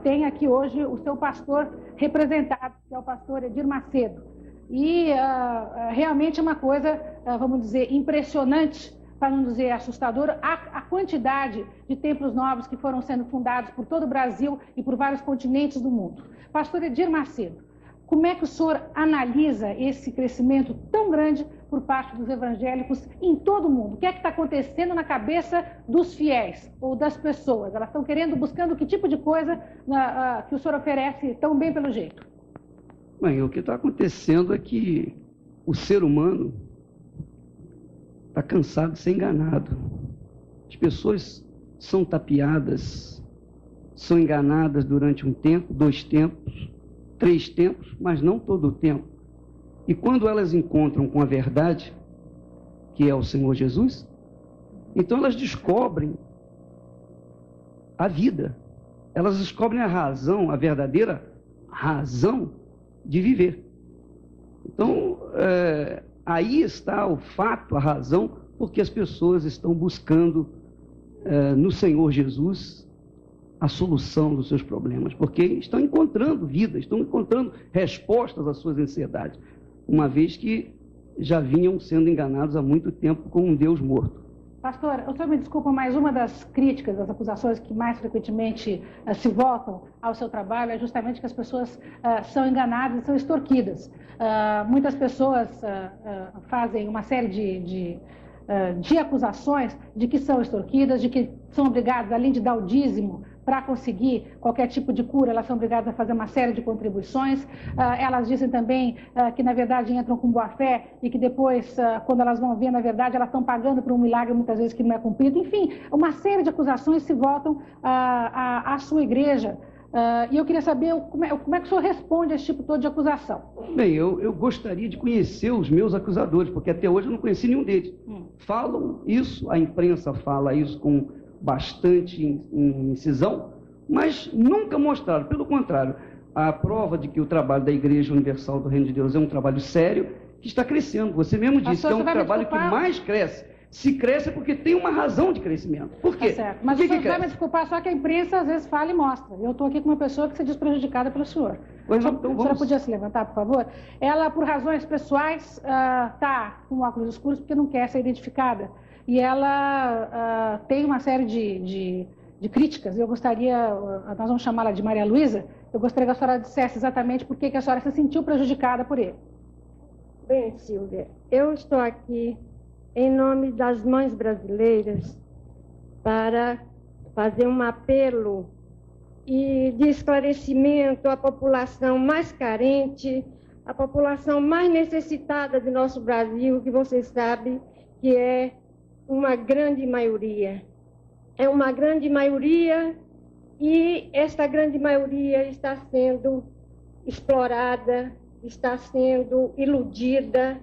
tem aqui hoje o seu pastor representado, que é o pastor Edir Macedo. E realmente é uma coisa, vamos dizer, impressionante, para não dizer assustadora, a quantidade de templos novos que foram sendo fundados por todo o Brasil e por vários continentes do mundo. Pastor Edir Macedo, como é que o senhor analisa esse crescimento tão grande por parte dos evangélicos em todo o mundo? O que é que está acontecendo na cabeça dos fiéis ou das pessoas? Elas estão buscando que tipo de coisa que o senhor oferece tão bem pelo jeito? Bem, o que está acontecendo é que o ser humano está cansado de ser enganado. As pessoas são tapeadas, são enganadas durante um tempo, 2 tempos, 3 tempos, mas não todo o tempo. E quando elas encontram com a verdade, que é o Senhor Jesus, então elas descobrem a vida. Elas descobrem a razão, a verdadeira razão de viver. Então, aí está o fato, a razão, porque as pessoas estão buscando no Senhor Jesus a solução dos seus problemas, porque estão encontrando vida, estão encontrando respostas às suas ansiedades, uma vez que já vinham sendo enganados há muito tempo com um Deus morto. Pastor, o senhor me desculpa, mas uma das críticas, das acusações que mais frequentemente se voltam ao seu trabalho é justamente que as pessoas são enganadas e são extorquidas. Muitas pessoas fazem uma série de acusações de que são extorquidas, de que são obrigadas, além de dar o dízimo, para conseguir qualquer tipo de cura, elas são obrigadas a fazer uma série de contribuições. Elas dizem também que, na verdade, entram com boa fé e que depois, quando elas vão ver, na verdade, elas estão pagando por um milagre, muitas vezes, que não é cumprido. Enfim, uma série de acusações se voltam à sua igreja. E eu queria saber como é que o senhor responde a esse tipo todo de acusação. Bem, eu gostaria de conhecer os meus acusadores, porque até hoje eu não conheci nenhum deles. Falam isso, a imprensa fala isso com bastante incisão, mas nunca mostraram. Pelo contrário, a prova de que o trabalho da Igreja Universal do Reino de Deus é um trabalho sério, que está crescendo. Você mesmo disse que é um trabalho que mais cresce. Se cresce é porque tem uma razão de crescimento. Por quê? Tá certo. Mas o senhor vai me desculpar, só que a imprensa às vezes fala e mostra. Eu estou aqui com uma pessoa que se diz prejudicada pelo senhor. Pois não, então a senhora podia se levantar, por favor? Ela, por razões pessoais, está com óculos escuros porque não quer ser identificada. E ela tem uma série de críticas. Eu gostaria, nós vamos chamá-la de Maria Luísa, eu gostaria que a senhora dissesse exatamente por que a senhora se sentiu prejudicada por ele. Bem, Silvia, eu estou aqui em nome das mães brasileiras para fazer um apelo de esclarecimento à população mais carente, à população mais necessitada do nosso Brasil, que você sabe que é uma grande maioria. É uma grande maioria e esta grande maioria está sendo explorada, está sendo iludida,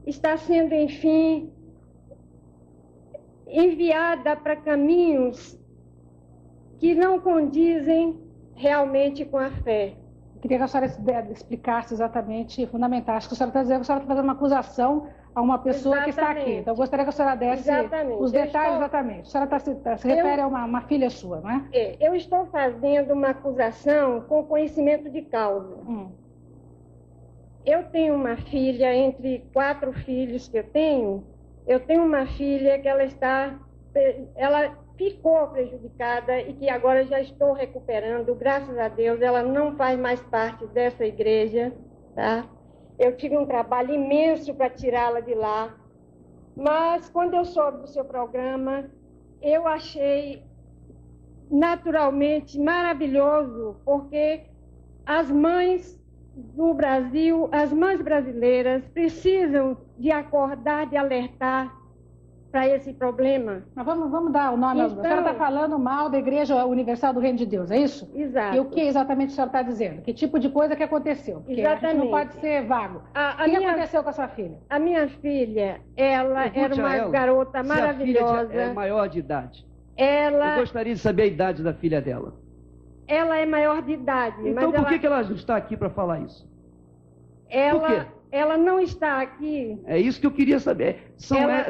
está sendo, enfim, enviada para caminhos que não condizem realmente com a fé. Queria que a senhora explicasse exatamente, fundamentasse, que a senhora está dizendo que a senhora está fazendo uma acusação a uma pessoa que está aqui. Então, eu gostaria que a senhora desse os detalhes exatamente. A senhora se refere a uma filha sua, não é? Eu estou fazendo uma acusação com conhecimento de causa. Eu tenho uma filha, entre 4 filhos que eu tenho uma filha que ela ficou prejudicada e que agora já estou recuperando, graças a Deus, ela não faz mais parte dessa igreja, tá? Eu tive um trabalho imenso para tirá-la de lá, mas quando eu soube do seu programa, eu achei naturalmente maravilhoso, porque as mães do Brasil, as mães brasileiras precisam de acordar, de alertar para esse problema. Mas vamos dar o nome. Então, a senhora está falando mal da Igreja Universal do Reino de Deus, é isso? Exato. E o que exatamente a senhora está dizendo? Que tipo de coisa que aconteceu? Porque exatamente. A gente não pode ser vago. O que aconteceu com a sua filha? A minha filha, ela era uma garota maravilhosa. Se a filha é maior de idade. Eu gostaria de saber a idade da filha dela. Ela é maior de idade. Então por que ela não está aqui para falar isso? Ela ela não está aqui. É isso que eu queria saber.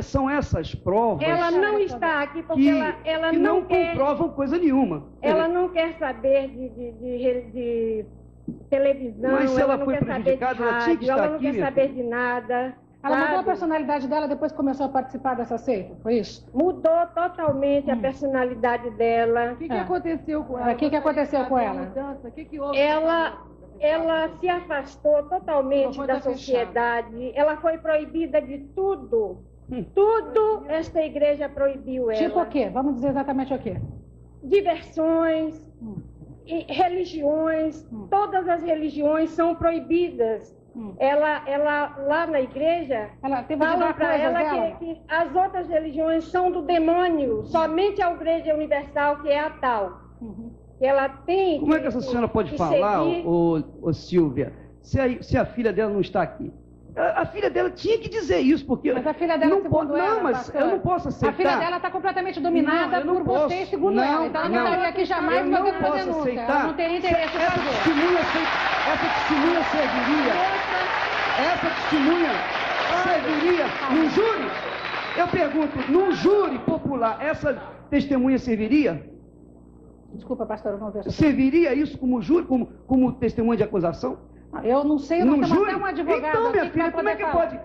São essas provas Ela não está aqui porque que, ela que não não quer, comprovam coisa nenhuma. ela não quer saber de televisão, Mas se ela não foi quer saber de prejudicada, ela tinha que rádio, estar ela não aqui, quer minha saber filha. de nada. Ela mudou a sabe? personalidade dela depois que começou a participar dessa seita, foi isso? Mudou totalmente a personalidade dela. O que aconteceu com ela? O que aconteceu com ela? Mudança? O que houve? Ela se afastou totalmente Foi da fechada. sociedade. Ela foi proibida de tudo. Tudo esta igreja proibiu ela. Tipo o quê? Vamos dizer exatamente o quê? Diversões, e religiões, todas as religiões são proibidas. Ela lá na igreja, Ela teve que falam dar para coisas ela dela? que as outras religiões são do demônio, somente a igreja universal, que é a tal. Que ela tem Como é que essa senhora pode falar, seguir... ô Silvia, se a filha dela não está aqui? A filha dela tinha que dizer isso, porque... Mas a filha dela, não segundo ela, Não, mas pastor, eu não posso aceitar. A filha dela está completamente dominada Não, eu não por você, posso. segundo Não, ela. Então ela não estaria aqui jamais eu não fazendo uma posso denúncia. aceitar. Ela não teria interesse em Essa fazer. testemunha serviria num júri? Eu pergunto, num júri popular, essa testemunha serviria? Desculpa, pastor, eu não vejo. Serviria isso como júri, como testemunha de acusação? Eu não sei, eu não tenho até um advogado Então, minha aqui filha, vai como é poder que falar. pode?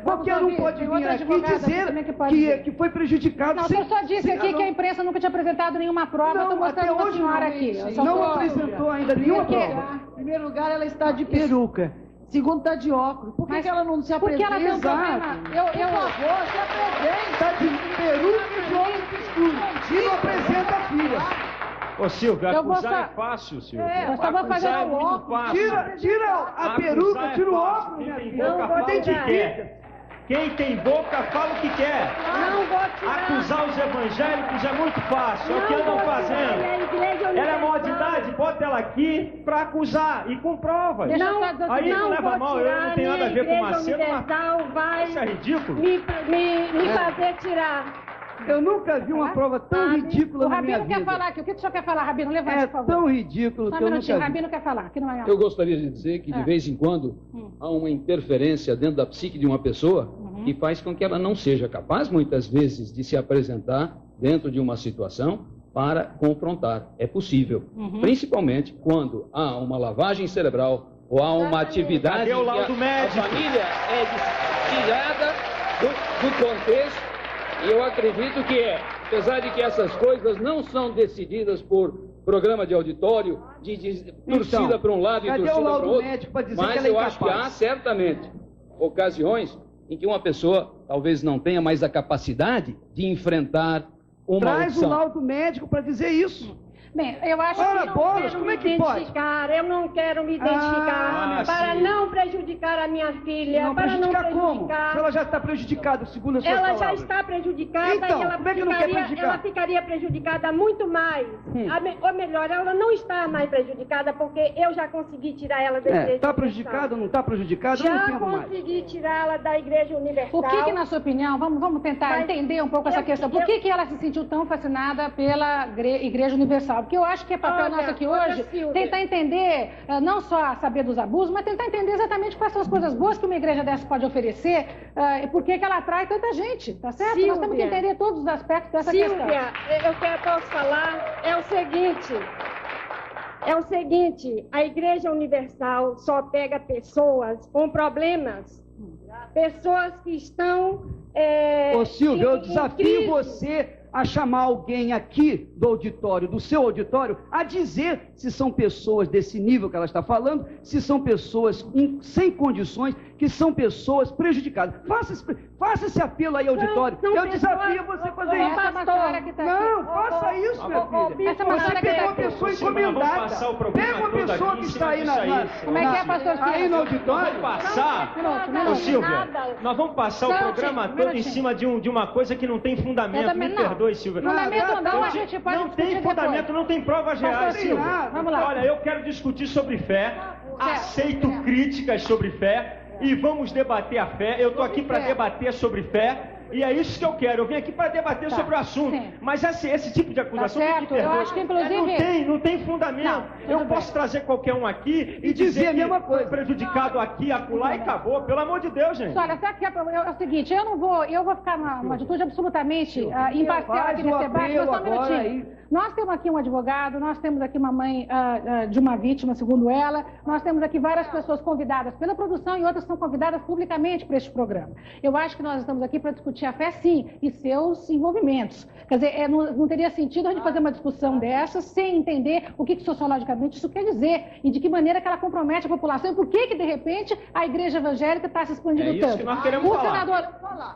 Qualquer um pode tem vir outro aqui advogado aqui dizer também que pode dizer. que foi prejudicado. Não, eu só disse aqui que a imprensa nunca tinha apresentado nenhuma prova. Eu estou mostrando até uma hoje senhora não, aqui. Eu só não tô- apresentou ainda nenhuma Por quê? prova. Em primeiro lugar, ela está de peruca. Segundo, está de óculos. Por que, Mas que ela não se porque apresenta? ela tem um problema. Por favor, se apresente. Está de peruca e de óculos escuros. E não apresenta a filha. Ô Silvia, Eu vou acusar só- é fácil, Silvia. Eu só vou fazer Acusar é um muito fácil. Tira a Acusar peruca, é tira o fácil. óculos, Quem minha tem filha. boca Não vou fala o que tirar. quer. Quem tem boca fala o que quer. Não vou tirar. Acusar os evangélicos é muito fácil. É o que andam fazendo. Ela é maior de idade, bota ela aqui pra acusar e com provas. Deixa eu Não, só- Aí não leva vou mal, eu tirar, não tenho nada a ver com nem a Macedo, Igreja mas Universal vai isso é ridículo. me fazer tirar. Eu nunca vi uma prova tão ridícula O na minha Rabino quer vida. falar aqui. O que o senhor quer falar, Rabino? Levante, É por favor. tão ridículo Só que um eu minutinho. nunca vi. Rabino quer falar. Aqui não é Eu gostaria de dizer que, de vez em quando, há uma interferência dentro da psique de uma pessoa que faz com que ela não seja capaz, muitas vezes, de se apresentar dentro de uma situação para confrontar. É possível. Principalmente quando há uma lavagem cerebral ou há uma atividade Cadê o laudo que a médico? família é tirada do contexto. E eu acredito que apesar de que essas coisas não são decididas por programa de auditório, de torcida para um lado e cadê o torcida para laudo o outro, médico para dizer mas que ela é eu acho que incapaz? há certamente ocasiões em que uma pessoa talvez não tenha mais a capacidade de enfrentar uma Traz o opção. laudo médico para dizer isso. Bem, eu acho Ora, que... Eu bolas, não quero como me é que pode? identificar, eu não quero me identificar para sim. não prejudicar a minha filha, Não para não prejudicar como? prejudicar. Se ela já está prejudicada, segundo as suas Ela palavras. já está prejudicada Então, e ela como é que não quer prejudicar? ela ficaria prejudicada muito mais. Ou melhor, ela não está mais prejudicada porque eu já consegui tirar ela da igreja Está universal. prejudicada ou não está prejudicada? Eu não Já entendo mais. consegui tirá-la da igreja universal. O que, na sua opinião, vamos tentar Mas entender um pouco essa questão. Por que ela se sentiu tão fascinada pela Igreja Universal? Porque eu acho que é papel Olha, nosso aqui olha, hoje Silvia. tentar entender, não só saber dos abusos, mas tentar entender exatamente quais são as coisas boas que uma igreja dessa pode oferecer e por que ela atrai tanta gente, tá certo? Nós temos que Silvia. entender todos os aspectos dessa questão. Silvia, posso falar, é o seguinte, a Igreja Universal só pega pessoas com problemas, pessoas que estão... Ô Silvia, eu em desafio crise. você a chamar alguém aqui do auditório, do seu auditório, a dizer se são pessoas desse nível que ela está falando, se são pessoas sem condições, que são pessoas prejudicadas. Faça esse apelo aí, auditório. São Eu pessoas- desafio você a fazer Ô, isso. Essa é uma senhora que tá aqui. Não, faça isso, minha filha. Essa é uma Você senhora que pega tá uma aqui. pessoa Silvia, nós vamos encomendada. passar o programa Pega uma todo pessoa aqui que em está cima aí disso aí. Como é que é, pastor aí Silvio? no auditório. Vamos passar, Minuto. ô Silvia, Nada. nós vamos passar o Não, programa sim, todo em minutinho. cima de uma coisa que não tem Eu fundamento. também Me não. perdoe, Silvia. Fundamento não, a gente pode Não discutir tem fundamento, depois. não tem provas reais, tem Silvia. nada. Vamos lá. Olha, eu quero discutir sobre fé, aceito críticas sobre fé e vamos debater a fé. Eu estou aqui para debater sobre fé E é isso que eu quero. Eu vim aqui para debater sobre o assunto. Sim. Mas esse tipo de acusação tem que ter. Eu acho que, inclusive... Não tem fundamento. Eu posso trazer qualquer um aqui e dizer a mesma coisa. Foi prejudicado aqui, acolá e acabou. Pelo amor de Deus, gente. Olha, sabe que é o seguinte, eu vou ficar numa atitude absolutamente imparcial aqui nesse debate, mas só um minutinho. Nós temos aqui um advogado, nós temos aqui uma mãe de uma vítima, segundo ela, nós temos aqui várias pessoas convidadas pela produção e outras são convidadas publicamente para este programa. Eu acho que nós estamos aqui para discutir a fé, sim, e seus envolvimentos. Quer dizer, não teria sentido a gente fazer uma discussão dessa sem entender o que sociologicamente isso quer dizer e de que maneira que ela compromete a população e por que de repente, a igreja evangélica está se expandindo tanto. Que nós queremos falar. Senador,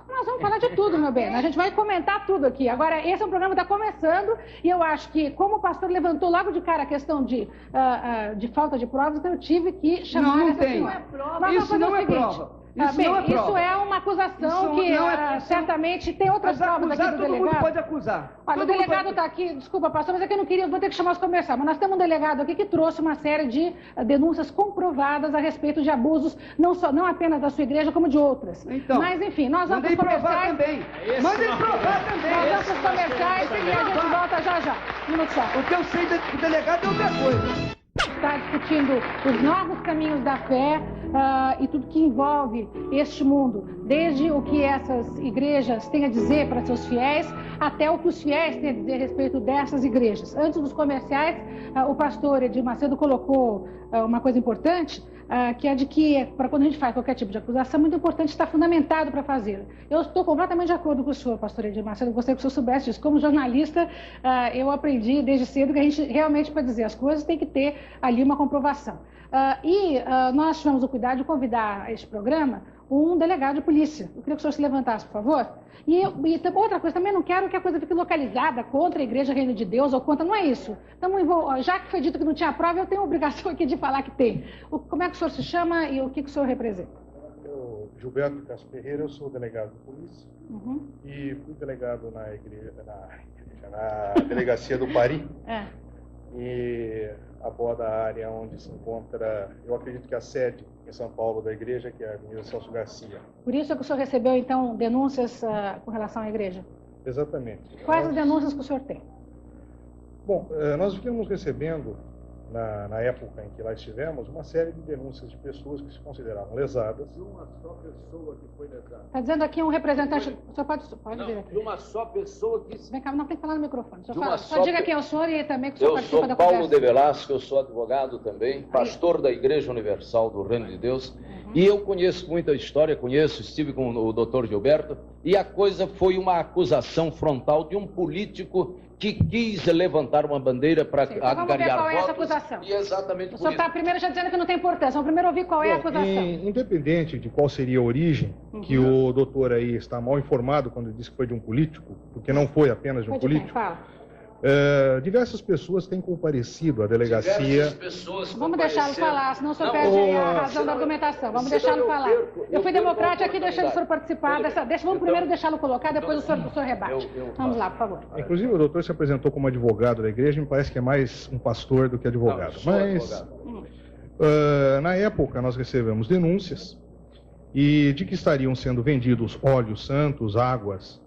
nós vamos falar de tudo, meu bem. A gente vai comentar tudo aqui. Agora, esse é um programa que está começando e eu acho que, como o pastor levantou logo de cara a questão de falta de provas, então eu tive que chamar não essa tem. senhora. Isso não é prova. Isso é uma acusação que certamente tem outras provas aqui do todo delegado. mundo pode acusar. Olha, o delegado está aqui, desculpa, pastor, mas é que eu não queria, vou ter que chamar os comerciais, mas nós temos um delegado aqui que trouxe uma série de denúncias comprovadas a respeito de abusos, não apenas da sua igreja, como de outras. Então, mas, enfim, nós vamos para os comerciais. Mandem provar também. Nós vamos para os comerciais e a gente volta já. Um minuto só. O que eu sei do delegado é outra coisa. Está discutindo os novos caminhos da fé e tudo que envolve este mundo, desde o que essas igrejas têm a dizer para seus fiéis, até o que os fiéis têm a dizer a respeito dessas igrejas. Antes dos comerciais, o pastor Edir Macedo colocou uma coisa importante, que é de que, para quando a gente faz qualquer tipo de acusação, é muito importante estar fundamentado para fazê-la. Eu estou completamente de acordo com o senhor, pastor Edir Macedo, gostaria que o senhor soubesse disso. Como jornalista, eu aprendi desde cedo que a gente realmente, para dizer as coisas, tem que ter ali uma comprovação. Nós tivemos o cuidado de convidar a este programa um delegado de polícia. Eu queria que o senhor se levantasse, por favor. E outra coisa, também não quero que a coisa fique localizada contra a Igreja Reino de Deus ou contra, não é isso. Já que foi dito que não tinha prova, eu tenho a obrigação aqui de falar que tem. Como é que o senhor se chama e o que o senhor representa? Eu, Gilberto Castro Ferreira, eu sou delegado de polícia e fui delegado na delegacia do Pari. E aborda a área onde se encontra, eu acredito que a sede em São Paulo da igreja, que é a Avenida Celso Garcia. Por isso é que o senhor recebeu, então, denúncias com relação à igreja? Exatamente. Quais as denúncias que o senhor tem? Bom, nós vínhamos recebendo, na época em que lá estivemos, uma série de denúncias de pessoas que se consideravam lesadas. De uma só pessoa que foi lesada. Está dizendo aqui um representante... O senhor pode dizer aqui. De uma só pessoa que... Vem cá, não tem que falar no microfone. Só diga quem é o senhor e também que o senhor Eu participa sou da Paulo conversa. de Velasco, eu sou advogado também, pastor da Igreja Universal do Reino de Deus. E eu conheço muita história, estive com o doutor Gilberto, e a coisa foi uma acusação frontal de um político que quis levantar uma bandeira para angariar vamos ver qual é essa votos. acusação. E exatamente O senhor está primeiro já dizendo que não tem importância. Vamos primeiro ouvir qual é a acusação. Independente de qual seria a origem, que o doutor aí está mal informado quando disse que foi de um político, porque não foi apenas de um político. Diversas pessoas têm comparecido à delegacia. Vamos deixá-lo falar, senão o senhor perde a razão da argumentação. Vamos deixá-lo falar. Eu fui democrática aqui deixando o senhor participar dessa. Vamos primeiro deixá-lo colocar, depois o senhor rebate. Vamos lá, por favor. Inclusive, o doutor se apresentou como advogado da igreja, me parece que é mais um pastor do que advogado. Mas, na época, nós recebemos denúncias de que estariam sendo vendidos óleos santos, águas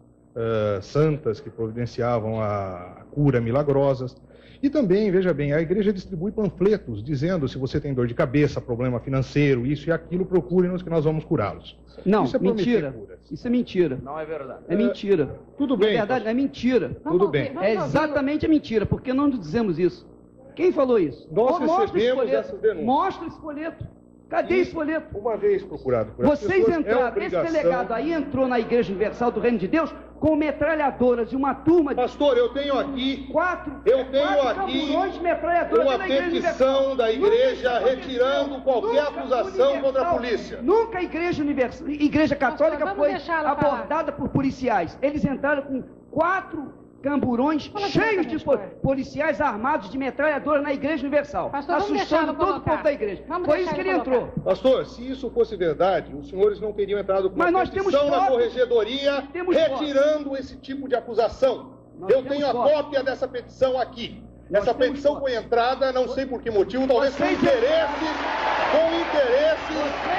santas que providenciavam a cura milagrosas. E também, veja bem, a igreja distribui panfletos dizendo: se você tem dor de cabeça, problema financeiro, isso e aquilo, procure-nos que nós vamos curá-los. Não, isso é mentira. Isso é mentira. Não é verdade. É mentira. Tudo bem. Na verdade, é mentira. Tudo bem. É exatamente mentira, porque não dizemos isso. Quem falou isso? Nós recebemos essas denúncias. Mostra esse folheto. Cadê esse folheto? Uma vez procurado por essas Vocês pessoas, entraram, esse delegado aí entrou na Igreja Universal do Reino de Deus com metralhadoras e uma turma de... Pastor, eu tenho aqui quatro camburões de metralhadoras uma petição da igreja retirando qualquer acusação contra a polícia. Nunca a Igreja Católica foi abordada por policiais. Eles entraram com 4 camburões cheios de policiais armados de metralhadoras na Igreja Universal, assustando todo o povo da igreja. Foi isso que ele entrou. Pastor, se isso fosse verdade, os senhores não teriam entrado com uma petição na corregedoria retirando esse tipo de acusação. Eu tenho a cópia dessa petição aqui. Essa petição foi entrada, não sei por que motivo, talvez com interesse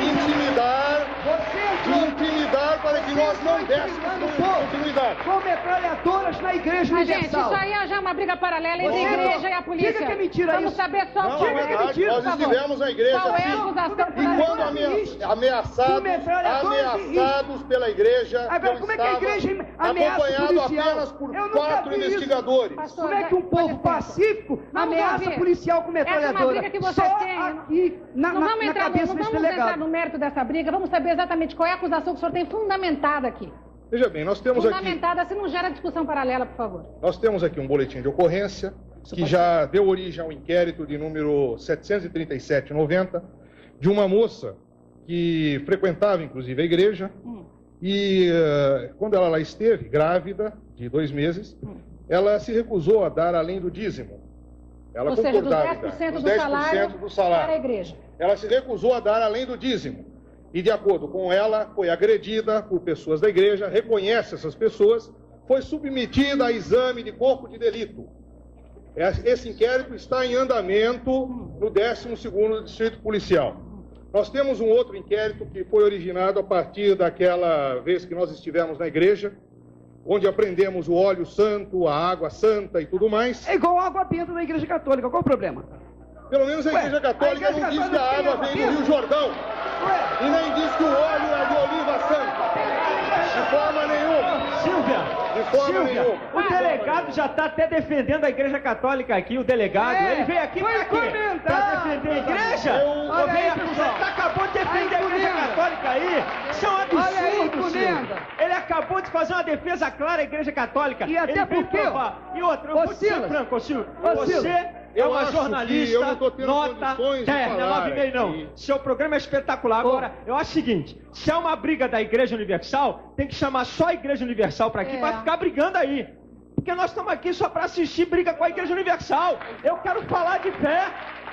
em intimidar de intimidar para que nós não dessemos continuidade. Com metralhadoras na Igreja Mas, gente, Universal. isso aí é já uma briga paralela entre a igreja e a polícia. Diga que é mentira Vamos isso. saber só Não, o é verdade, nós estivemos na igreja, Qual é a sim. acusação? E quando ameaçados pela igreja, Agora, eu como é que a estava igreja ameaça o acompanhado policial? apenas por Eu nunca 4 vi isso. investigadores. Pastor, Como é que um com povo licença. pacífico Vamos ameaça ouvir. policial com metralhadora? Essa é uma briga que vocês Só têm. aqui na Não vamos entrar, cabeça não desse vamos entrar delegado. no mérito dessa briga, vamos saber exatamente qual é a acusação que o senhor tem fundamentada aqui. Veja bem, nós temos aqui Fundamentada, se não gera discussão paralela, por favor. um boletim de ocorrência que já deu origem ao inquérito de número 737/90 de uma moça que frequentava, inclusive, a igreja e quando ela lá esteve, grávida, de 2 meses, ela se recusou a dar além do dízimo. Ela Ou seja, dos concordava 10% dos do 10% do salário para a igreja. Ela se recusou a dar além do dízimo. E, de acordo com ela, foi agredida por pessoas da igreja, reconhece essas pessoas, foi submetida a exame de corpo de delito. Esse inquérito está em andamento no 12º Distrito Policial. Nós temos um outro inquérito que foi originado a partir daquela vez que nós estivemos na igreja, onde apreendemos o óleo santo, a água santa e tudo mais. É igual água benta na Igreja Católica, qual o problema? Pelo menos a Igreja Católica não diz que a água vem do Rio Jordão. E nem diz que o óleo é de oliva santa. De forma nenhuma. Silvia, De forma nenhuma. o delegado já está até defendendo a Igreja Católica aqui, o delegado. Ele veio aqui foi pra quê? comentar. Pra defender a igreja? Olha aí, Você pessoal. acabou de defender a Igreja Comenda. Católica aí? Isso é um absurdo, Olha aí, Silvio. Comenda. Ele acabou de fazer uma defesa clara à Igreja Católica. E até Ele veio porque, provar. E outra, eu ô, vou dizer Silas. franco, ô, Silvio, Ô, você Silas. é Eu uma acho que jornalista, eu não tô tendo nota condições de terna, falar 9,5 não. aqui. Seu programa é espetacular. Agora, eu acho o seguinte, se é uma briga da Igreja Universal, tem que chamar só a Igreja Universal pra aqui, pra ficar brigando aí. Porque nós estamos aqui só pra assistir briga com a Igreja Universal. Eu quero falar de fé.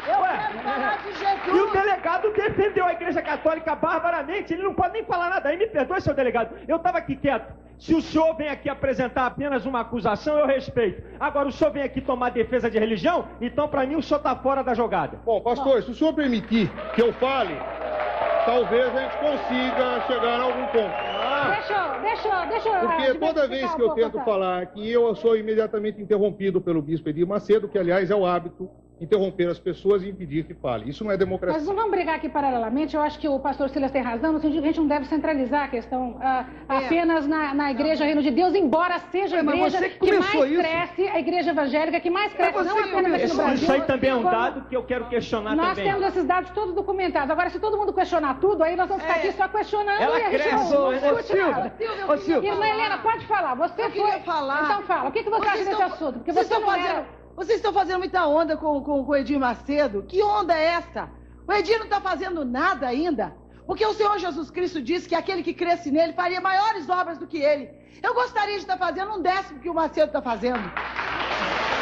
Eu quero falar de Jesus. E o delegado defendeu a Igreja Católica barbaramente, ele não pode nem falar nada aí, me perdoe, seu delegado. Eu estava aqui quieto. Se o senhor vem aqui apresentar apenas uma acusação, eu respeito. Agora, o senhor vem aqui tomar defesa de religião, então para mim o senhor está fora da jogada. Bom, pastor, se o senhor permitir que eu fale, talvez a gente consiga chegar a algum ponto. Deixa eu... Porque toda vez que eu tento falar aqui, eu sou imediatamente interrompido pelo bispo Edir Macedo, que, aliás, é o hábito interromper as pessoas e impedir que fale. Isso não é democracia. Mas não vamos brigar aqui paralelamente. Eu acho que o pastor Silas tem razão, no sentido que a gente não deve centralizar a questão apenas na Igreja Reino de Deus, embora seja a igreja que mais cresce, a igreja evangélica que mais cresce, não apenas aqui no Brasil. Isso aí também é um dado que eu quero questionar nós também. Nós temos esses dados todos documentados. Agora, se todo mundo questionar tudo, aí nós vamos ficar aqui só questionando Ela e a gente cresce. não discute nada. Ô, Silvio. Irmã Helena, pode falar. Você foi... falar. Então fala. O que você acha desse assunto? Porque você não era... Vocês estão fazendo muita onda com o Edir Macedo. Que onda é essa? O Edir não está fazendo nada ainda. Porque o Senhor Jesus Cristo disse que aquele que cresce nele faria maiores obras do que ele. Eu gostaria de estar fazendo 1/10 que o Macedo está fazendo.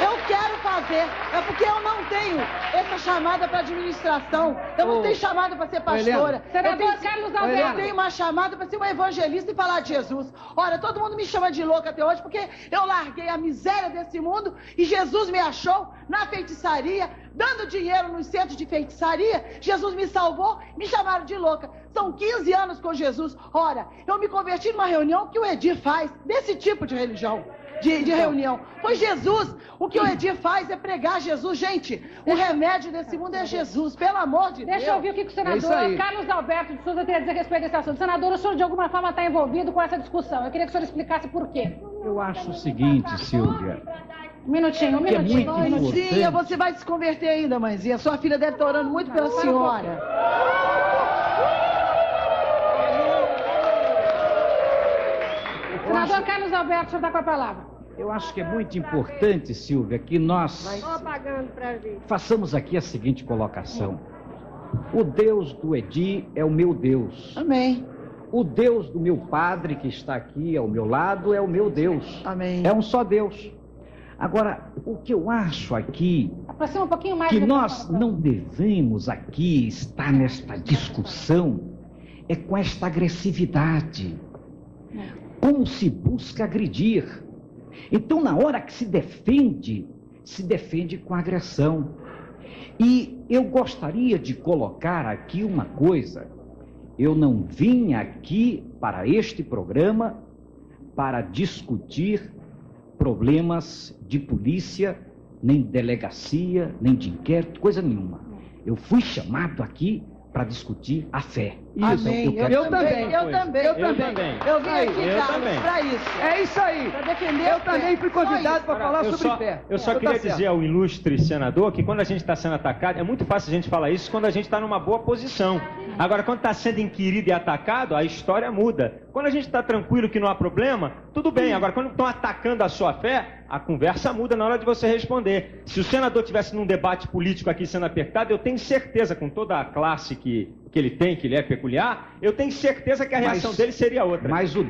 Eu quero fazer. É porque eu não tenho essa chamada para administração. Eu não tenho chamada para ser pastora. Senador Carlos Alberto. Eu tenho uma chamada para ser uma evangelista e falar de Jesus. Olha, todo mundo me chama de louca até hoje porque eu larguei a miséria desse mundo e Jesus me achou na feitiçaria, dando dinheiro nos centros de feitiçaria. Jesus me salvou, me chamaram de louca. São 15 anos com Jesus. Ora, eu me converti numa reunião que o Edir faz, desse tipo de religião. De reunião. Pois Jesus, o que o Edir faz é pregar Jesus. Gente, o remédio desse mundo é Jesus, pelo amor de Deus. Deixa eu ouvir o que o senador Carlos Alberto de Souza tem a dizer a respeito desse assunto. Senador, o senhor de alguma forma está envolvido com essa discussão. Eu queria que o senhor explicasse por quê. Eu acho o seguinte, Silvia. Um minutinho. Mãezinha, você vai se converter ainda, mãezinha. Sua filha deve estar orando muito pela senhora. Senador Carlos Alberto, o senhor está com a palavra. Eu acho que é muito importante, Silvia, que nós façamos aqui a seguinte colocação. O Deus do Edir é o meu Deus. Amém. O Deus do meu padre, que está aqui ao meu lado, é o meu Deus. Amém. É um só Deus. Agora, o que eu acho aqui, aproxima um pouquinho mais que nós não devemos aqui estar nesta discussão, é com esta agressividade. Como se busca agredir. Então, na hora que se defende com agressão. E eu gostaria de colocar aqui uma coisa eu não vim aqui para este programa para discutir problemas de polícia, nem de delegacia, nem de inquérito, coisa nenhuma. Eu fui chamado aqui para discutir a fé. Isso, Amém. Eu também. Eu vim aqui, Carlos, para isso. É isso aí. Para defender Eu também fui convidado para falar sobre fé. Eu só queria dizer ao ilustre senador que quando a gente está sendo atacado, é muito fácil a gente falar isso quando a gente está numa boa posição. Agora, quando está sendo inquirido e atacado, a história muda. Quando a gente está tranquilo que não há problema, tudo bem. Agora, quando estão atacando a sua fé, a conversa muda na hora de você responder. Se o senador estivesse num debate político aqui sendo apertado, eu tenho certeza, com toda a classe que ele tem, que ele é peculiar, eu tenho certeza que a reação dele seria outra. Mas o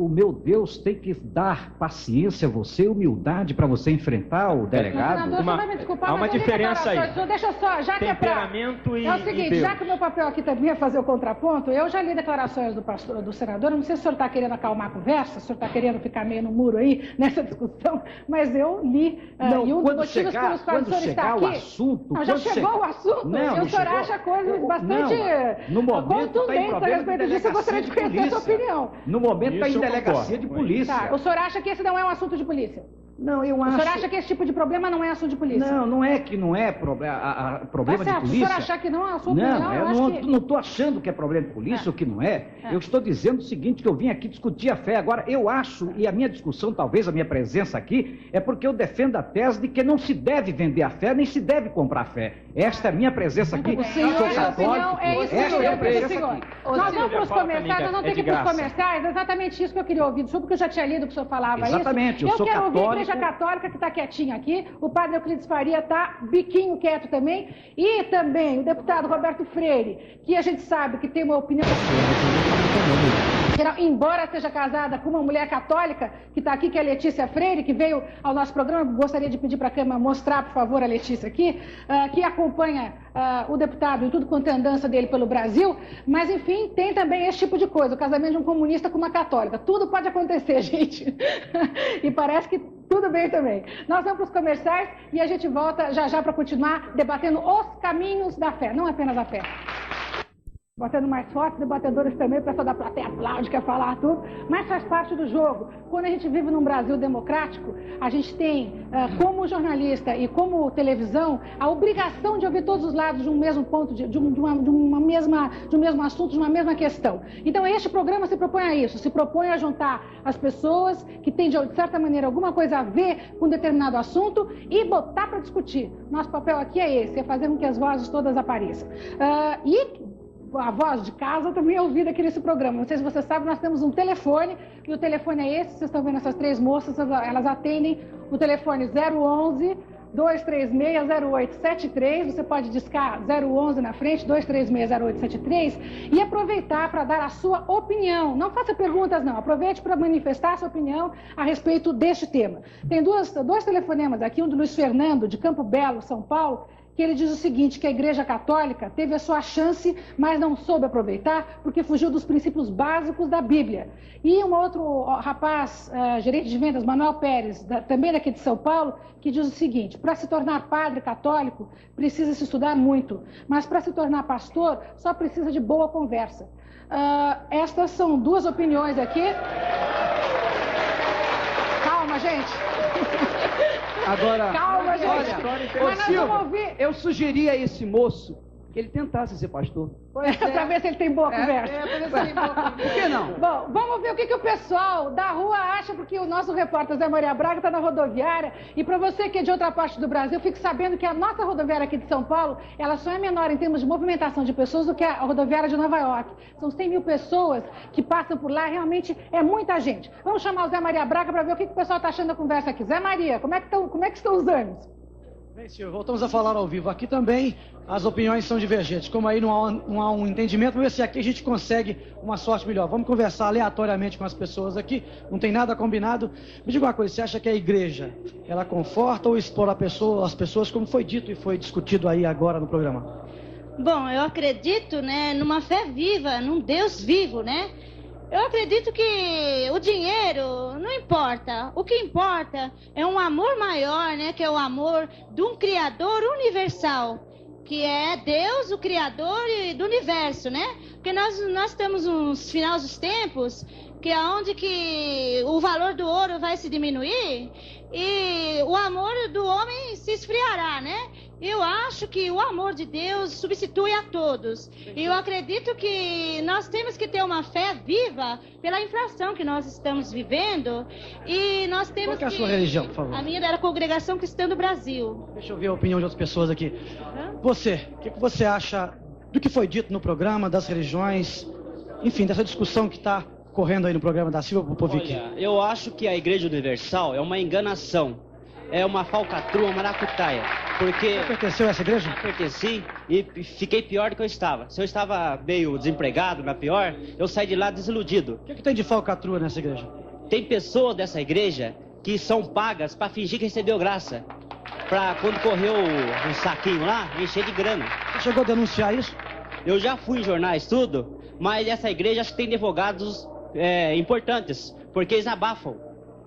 meu Deus tem que dar paciência a você, humildade para você enfrentar o delegado. Senador, você vai me desculpar, há uma diferença aí. Deixa só, já que temperamento é o seguinte, já que o meu papel aqui também é fazer o contraponto, eu já li declarações do senador, não sei se o senhor está querendo acalmar a conversa, se o senhor está querendo ficar meio no muro aí, nessa discussão, mas eu li, não, e um dos motivos pelos quais o senhor está aqui... Já chegou o assunto, não, e o senhor acha coisas bastante... No momento está em problema de delegacia eu gostaria de conhecer a sua opinião. No momento está em delegacia de polícia. Tá, o senhor acha que esse não é um assunto de polícia? Não, eu acho... O senhor acha que esse tipo de problema não é assunto de polícia? Não, não é que não é problema de polícia. Se o senhor achar que não é a sua opinião, eu não estou achando que é problema de polícia ou que não é. Eu estou dizendo o seguinte, que eu vim aqui discutir a fé. Agora, eu acho, e a minha discussão, talvez a minha presença aqui, é porque eu defendo a tese de que não se deve vender a fé, nem se deve comprar a fé. Esta é a minha presença aqui. Sou católico. Esta é a minha presença aqui. Nós vamos para os comerciais, nós vamos ter que ir para os comerciais. É exatamente isso que eu queria ouvir do senhor, porque eu já tinha lido que o senhor falava isso. Exatamente, eu sou quero católico. ouvir a Igreja Católica, que está quietinha aqui. O padre Euclides Faria está biquinho quieto também. E também o deputado Roberto Freire, que a gente sabe que tem uma opinião... Embora seja casada com uma mulher católica, que está aqui, que é a Letícia Freire, que veio ao nosso programa, gostaria de pedir para a Câmara mostrar, por favor, a Letícia aqui, que acompanha o deputado em tudo quanto é andança dele pelo Brasil, mas, enfim, tem também esse tipo de coisa, o casamento de um comunista com uma católica. Tudo pode acontecer, gente. E parece que tudo bem também. Nós vamos para os comerciais e a gente volta já já para continuar debatendo os caminhos da fé, não apenas a fé. Batendo mais forte, debatedores também, o pessoal da plateia aplaude, quer falar tudo, mas faz parte do jogo. Quando a gente vive num Brasil democrático, a gente tem, como jornalista e como televisão, a obrigação de ouvir todos os lados de um mesmo ponto, de um mesmo assunto, de uma mesma questão. Então, este programa se propõe a isso, se propõe a juntar as pessoas que têm, de certa maneira, alguma coisa a ver com um determinado assunto e botar para discutir. Nosso papel aqui é esse, é fazer com que as vozes todas apareçam. A voz de casa também é ouvida aqui nesse programa. Não sei se você sabe, nós temos um telefone, e o telefone é esse, vocês estão vendo essas três moças, elas atendem o telefone 011-236-0873, você pode discar 011 na frente, 236-0873, e aproveitar para dar a sua opinião. Não faça perguntas, não, aproveite para manifestar a sua opinião a respeito deste tema. Tem dois telefonemas aqui, um do Luiz Fernando, de Campo Belo, São Paulo, que ele diz o seguinte, que a Igreja Católica teve a sua chance, mas não soube aproveitar, porque fugiu dos princípios básicos da Bíblia. E um outro rapaz, gerente de vendas, Manuel Pérez, também daqui de São Paulo, que diz o seguinte, para se tornar padre católico, precisa se estudar muito, mas para se tornar pastor, só precisa de boa conversa. Estas são duas opiniões aqui. Calma, gente. Agora, calma, gente. Olha, mas nós vamos ouvir. Eu sugeri a esse moço que ele tentasse ser pastor. Para ver se ele tem boa conversa. Por que não? Bom, vamos ver o que o pessoal da rua acha, porque o nosso repórter Zé Maria Braga está na rodoviária. E para você que é de outra parte do Brasil, fique sabendo que a nossa rodoviária aqui de São Paulo, ela só é menor em termos de movimentação de pessoas do que a rodoviária de Nova York. São 100 mil pessoas que passam por lá, realmente é muita gente. Vamos chamar o Zé Maria Braga para ver o que o pessoal está achando da conversa aqui. Zé Maria, como é que estão os ânimos? Bem, senhor, voltamos a falar ao vivo. Aqui também as opiniões são divergentes. Como aí não há um entendimento, vamos ver se aqui a gente consegue uma sorte melhor. Vamos conversar aleatoriamente com as pessoas aqui, não tem nada combinado. Me diga uma coisa, você acha que a igreja, ela conforta ou explora as pessoas, como foi dito e foi discutido aí agora no programa? Bom, eu acredito, né, numa fé viva, num Deus vivo, né? Eu acredito que o dinheiro não importa. O que importa é um amor maior, né? Que é o amor de um Criador universal, que é Deus, o Criador do universo, né? Porque nós temos uns finais dos tempos que é onde que o valor do ouro vai se diminuir e o amor do homem se esfriará, né? Eu acho que o amor de Deus substitui a todos. E eu acredito que nós temos que ter uma fé viva pela inflação que nós estamos vivendo. E nós temos Qual que é a sua religião, por favor? A minha era a Congregação Cristã do Brasil. Deixa eu ver a opinião de outras pessoas aqui. Você, o que você acha do que foi dito no programa, das religiões, enfim, dessa discussão que está correndo aí no programa da Silvia Popovic? Olha, eu acho que a Igreja Universal é uma enganação. É uma falcatrua, uma maracutaia. Porque... Você pertenceu a essa igreja? Pertenci e fiquei pior do que eu estava. Se eu estava meio desempregado, na pior, eu saí de lá desiludido. O que tem de falcatrua nessa igreja? Tem pessoas dessa igreja que são pagas para fingir que recebeu graça. Pra quando correu um saquinho lá, encher de grana. Você chegou a denunciar isso? Eu já fui em jornais, tudo, mas essa igreja acho que tem advogados importantes, porque eles abafam.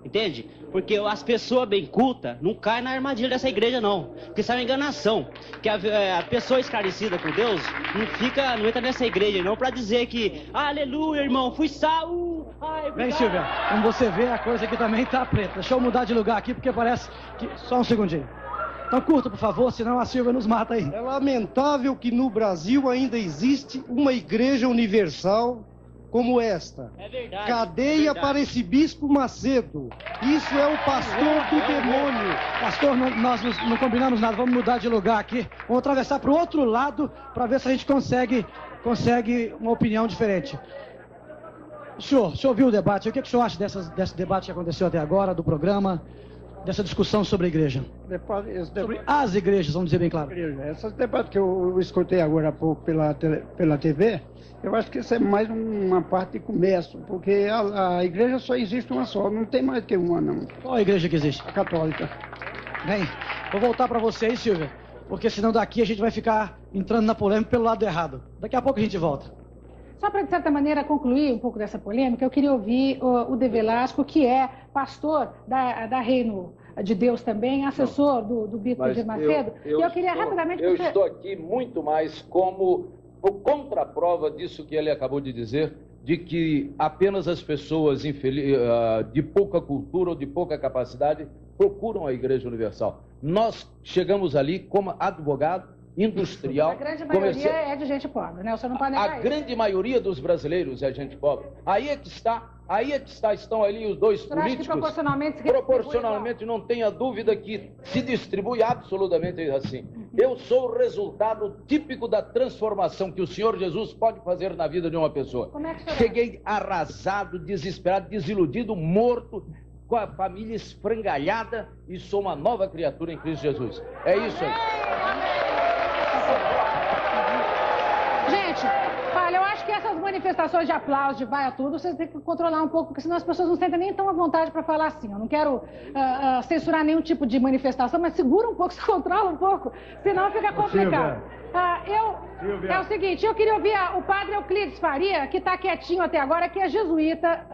Entende? Porque as pessoas bem cultas não caem na armadilha dessa igreja, não. Porque isso é uma enganação. Que a pessoa esclarecida com Deus não entra nessa igreja, não, para dizer que, aleluia, irmão, fui salvo. Bem, Silvia, como você vê, a coisa aqui também tá preta. Deixa eu mudar de lugar aqui, porque parece que... Só um segundinho. Então curta, por favor, senão a Silvia nos mata aí. É lamentável que no Brasil ainda existe uma igreja universal como esta. É verdade. Cadeia para esse bispo Macedo. Isso é o pastor do demônio. Pastor, nós não combinamos nada. Vamos mudar de lugar aqui. Vamos atravessar para o outro lado para ver se a gente consegue uma opinião diferente. O senhor viu o debate? O que o senhor acha desse debate que aconteceu até agora, do programa, dessa discussão sobre a igreja? Sobre as igrejas, vamos dizer bem claro. Esse debate que eu escutei agora há pouco pela TV, eu acho que isso é mais uma parte de comércio, porque a igreja só existe uma só, não tem mais que uma, não. Qual a igreja que existe? A católica. Bem, vou voltar para você aí, Silvia, porque senão daqui a gente vai ficar entrando na polêmica pelo lado errado. Daqui a pouco a gente volta. Só para, de certa maneira, concluir um pouco dessa polêmica, eu queria ouvir o De Velasco, que é pastor da Reino de Deus também, assessor do Bispo de Macedo. Eu queria rapidamente... Eu estou aqui muito mais como contraprova disso que ele acabou de dizer, de que apenas as pessoas de pouca cultura ou de pouca capacidade procuram a Igreja Universal. Nós chegamos ali como advogado, industrial... A grande maioria é de gente pobre, né? O senhor não pode negar A grande maioria dos brasileiros é gente pobre. Aí é que está, estão ali os dois políticos. Acha que proporcionalmente não tenha dúvida que se distribui absolutamente assim. Eu sou o resultado típico da transformação que o Senhor Jesus pode fazer na vida de uma pessoa. Como é que Cheguei arrasado, desesperado, desiludido, morto, com a família esfrangalhada e sou uma nova criatura em Cristo Jesus. É isso aí. Gente, olha, eu acho que essas manifestações de aplauso, de vai a tudo, vocês têm que controlar um pouco, porque senão as pessoas não sentem nem tão à vontade para falar assim. Eu não quero censurar nenhum tipo de manifestação, mas segura um pouco, se controla um pouco, senão fica complicado. É o seguinte, eu queria ouvir o padre Euclides Faria, que está quietinho até agora, que é jesuíta,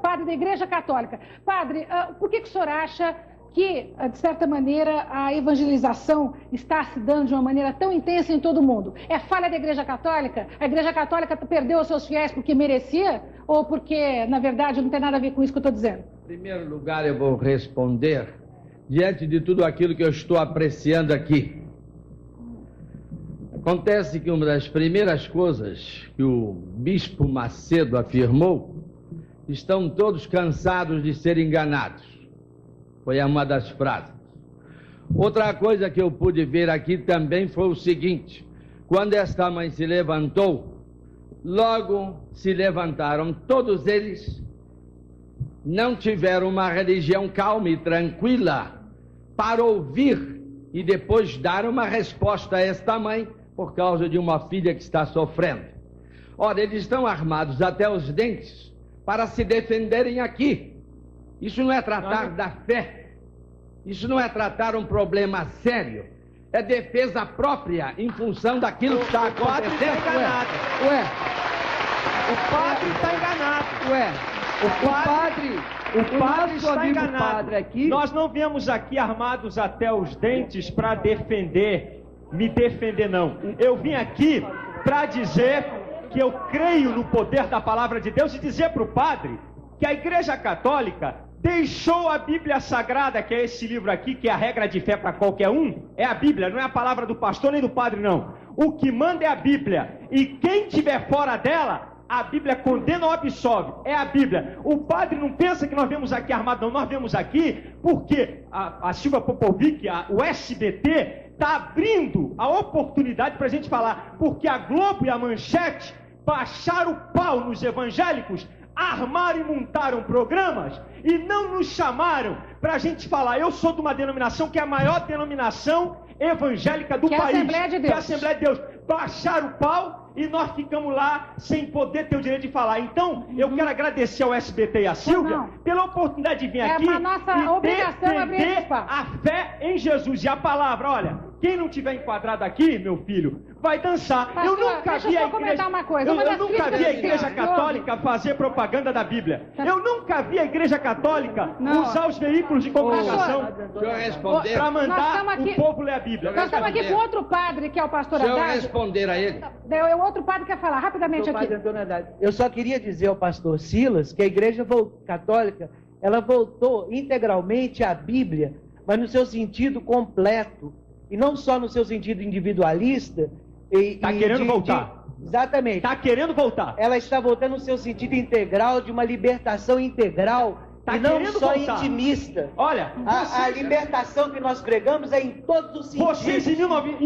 padre da Igreja Católica. Padre, por que o senhor acha que, de certa maneira, a evangelização está se dando de uma maneira tão intensa em todo mundo? É falha da Igreja Católica? A Igreja Católica perdeu os seus fiéis porque merecia? Ou porque, na verdade, não tem nada a ver com isso que eu estou dizendo? Em primeiro lugar, eu vou responder diante de tudo aquilo que eu estou apreciando aqui. Acontece que uma das primeiras coisas que o Bispo Macedo afirmou, estão todos cansados de ser enganados. Foi uma das frases. Outra coisa que eu pude ver aqui também foi o seguinte: quando esta mãe se levantou, logo se levantaram todos eles, não tiveram uma religião calma e tranquila para ouvir e depois dar uma resposta a esta mãe por causa de uma filha que está sofrendo. Ora, eles estão armados até os dentes para se defenderem aqui. Isso não é tratar da fé. Isso não é tratar um problema sério. É defesa própria em função daquilo que está acontecendo. O padre está enganado. O padre está enganado. Aqui... Nós não viemos aqui armados até os dentes para me defender não. Eu vim aqui para dizer que eu creio no poder da palavra de Deus e dizer para o padre que a Igreja Católica deixou a Bíblia Sagrada, que é esse livro aqui, que é a regra de fé para qualquer um, é a Bíblia, não é a palavra do pastor nem do padre, não. O que manda é a Bíblia, e quem estiver fora dela, a Bíblia condena ou absolve, é a Bíblia. O padre não pensa que nós vemos aqui armado, não, nós vemos aqui porque a Silvia Popovic, o SBT, está abrindo a oportunidade para a gente falar, porque a Globo e a Manchete baixaram o pau nos evangélicos, armaram e montaram programas e não nos chamaram para a gente falar. Eu sou de uma denominação que é a maior denominação evangélica do país, que é a Assembleia de Deus. Baixaram o pau e nós ficamos lá sem poder ter o direito de falar. Então, eu quero agradecer ao SBT e à Silvia pela oportunidade de vir aqui a nossa e obrigação defender a fé em Jesus. E a palavra, olha, quem não tiver enquadrado aqui, meu filho, vai dançar. Pastor, eu nunca vi a igreja, uma coisa. eu nunca vi a Igreja Católica fazer propaganda da Bíblia. Eu nunca vi a Igreja Católica usar os veículos de comunicação para mandar o povo ler a Bíblia. Nós estamos aqui com outro padre, que é o pastor Haddad. Deixa eu responder a ele. O outro padre quer falar rapidamente aqui. Eu só queria dizer ao pastor Silas que a Igreja Católica, ela voltou integralmente à Bíblia, mas no seu sentido completo. E não só no seu sentido individualista. Está querendo voltar. Exatamente. Está querendo voltar. Ela está voltando no seu sentido integral, de uma libertação integral, e não só intimista. Olha, a libertação que nós pregamos é em todos os sentidos. Vocês, em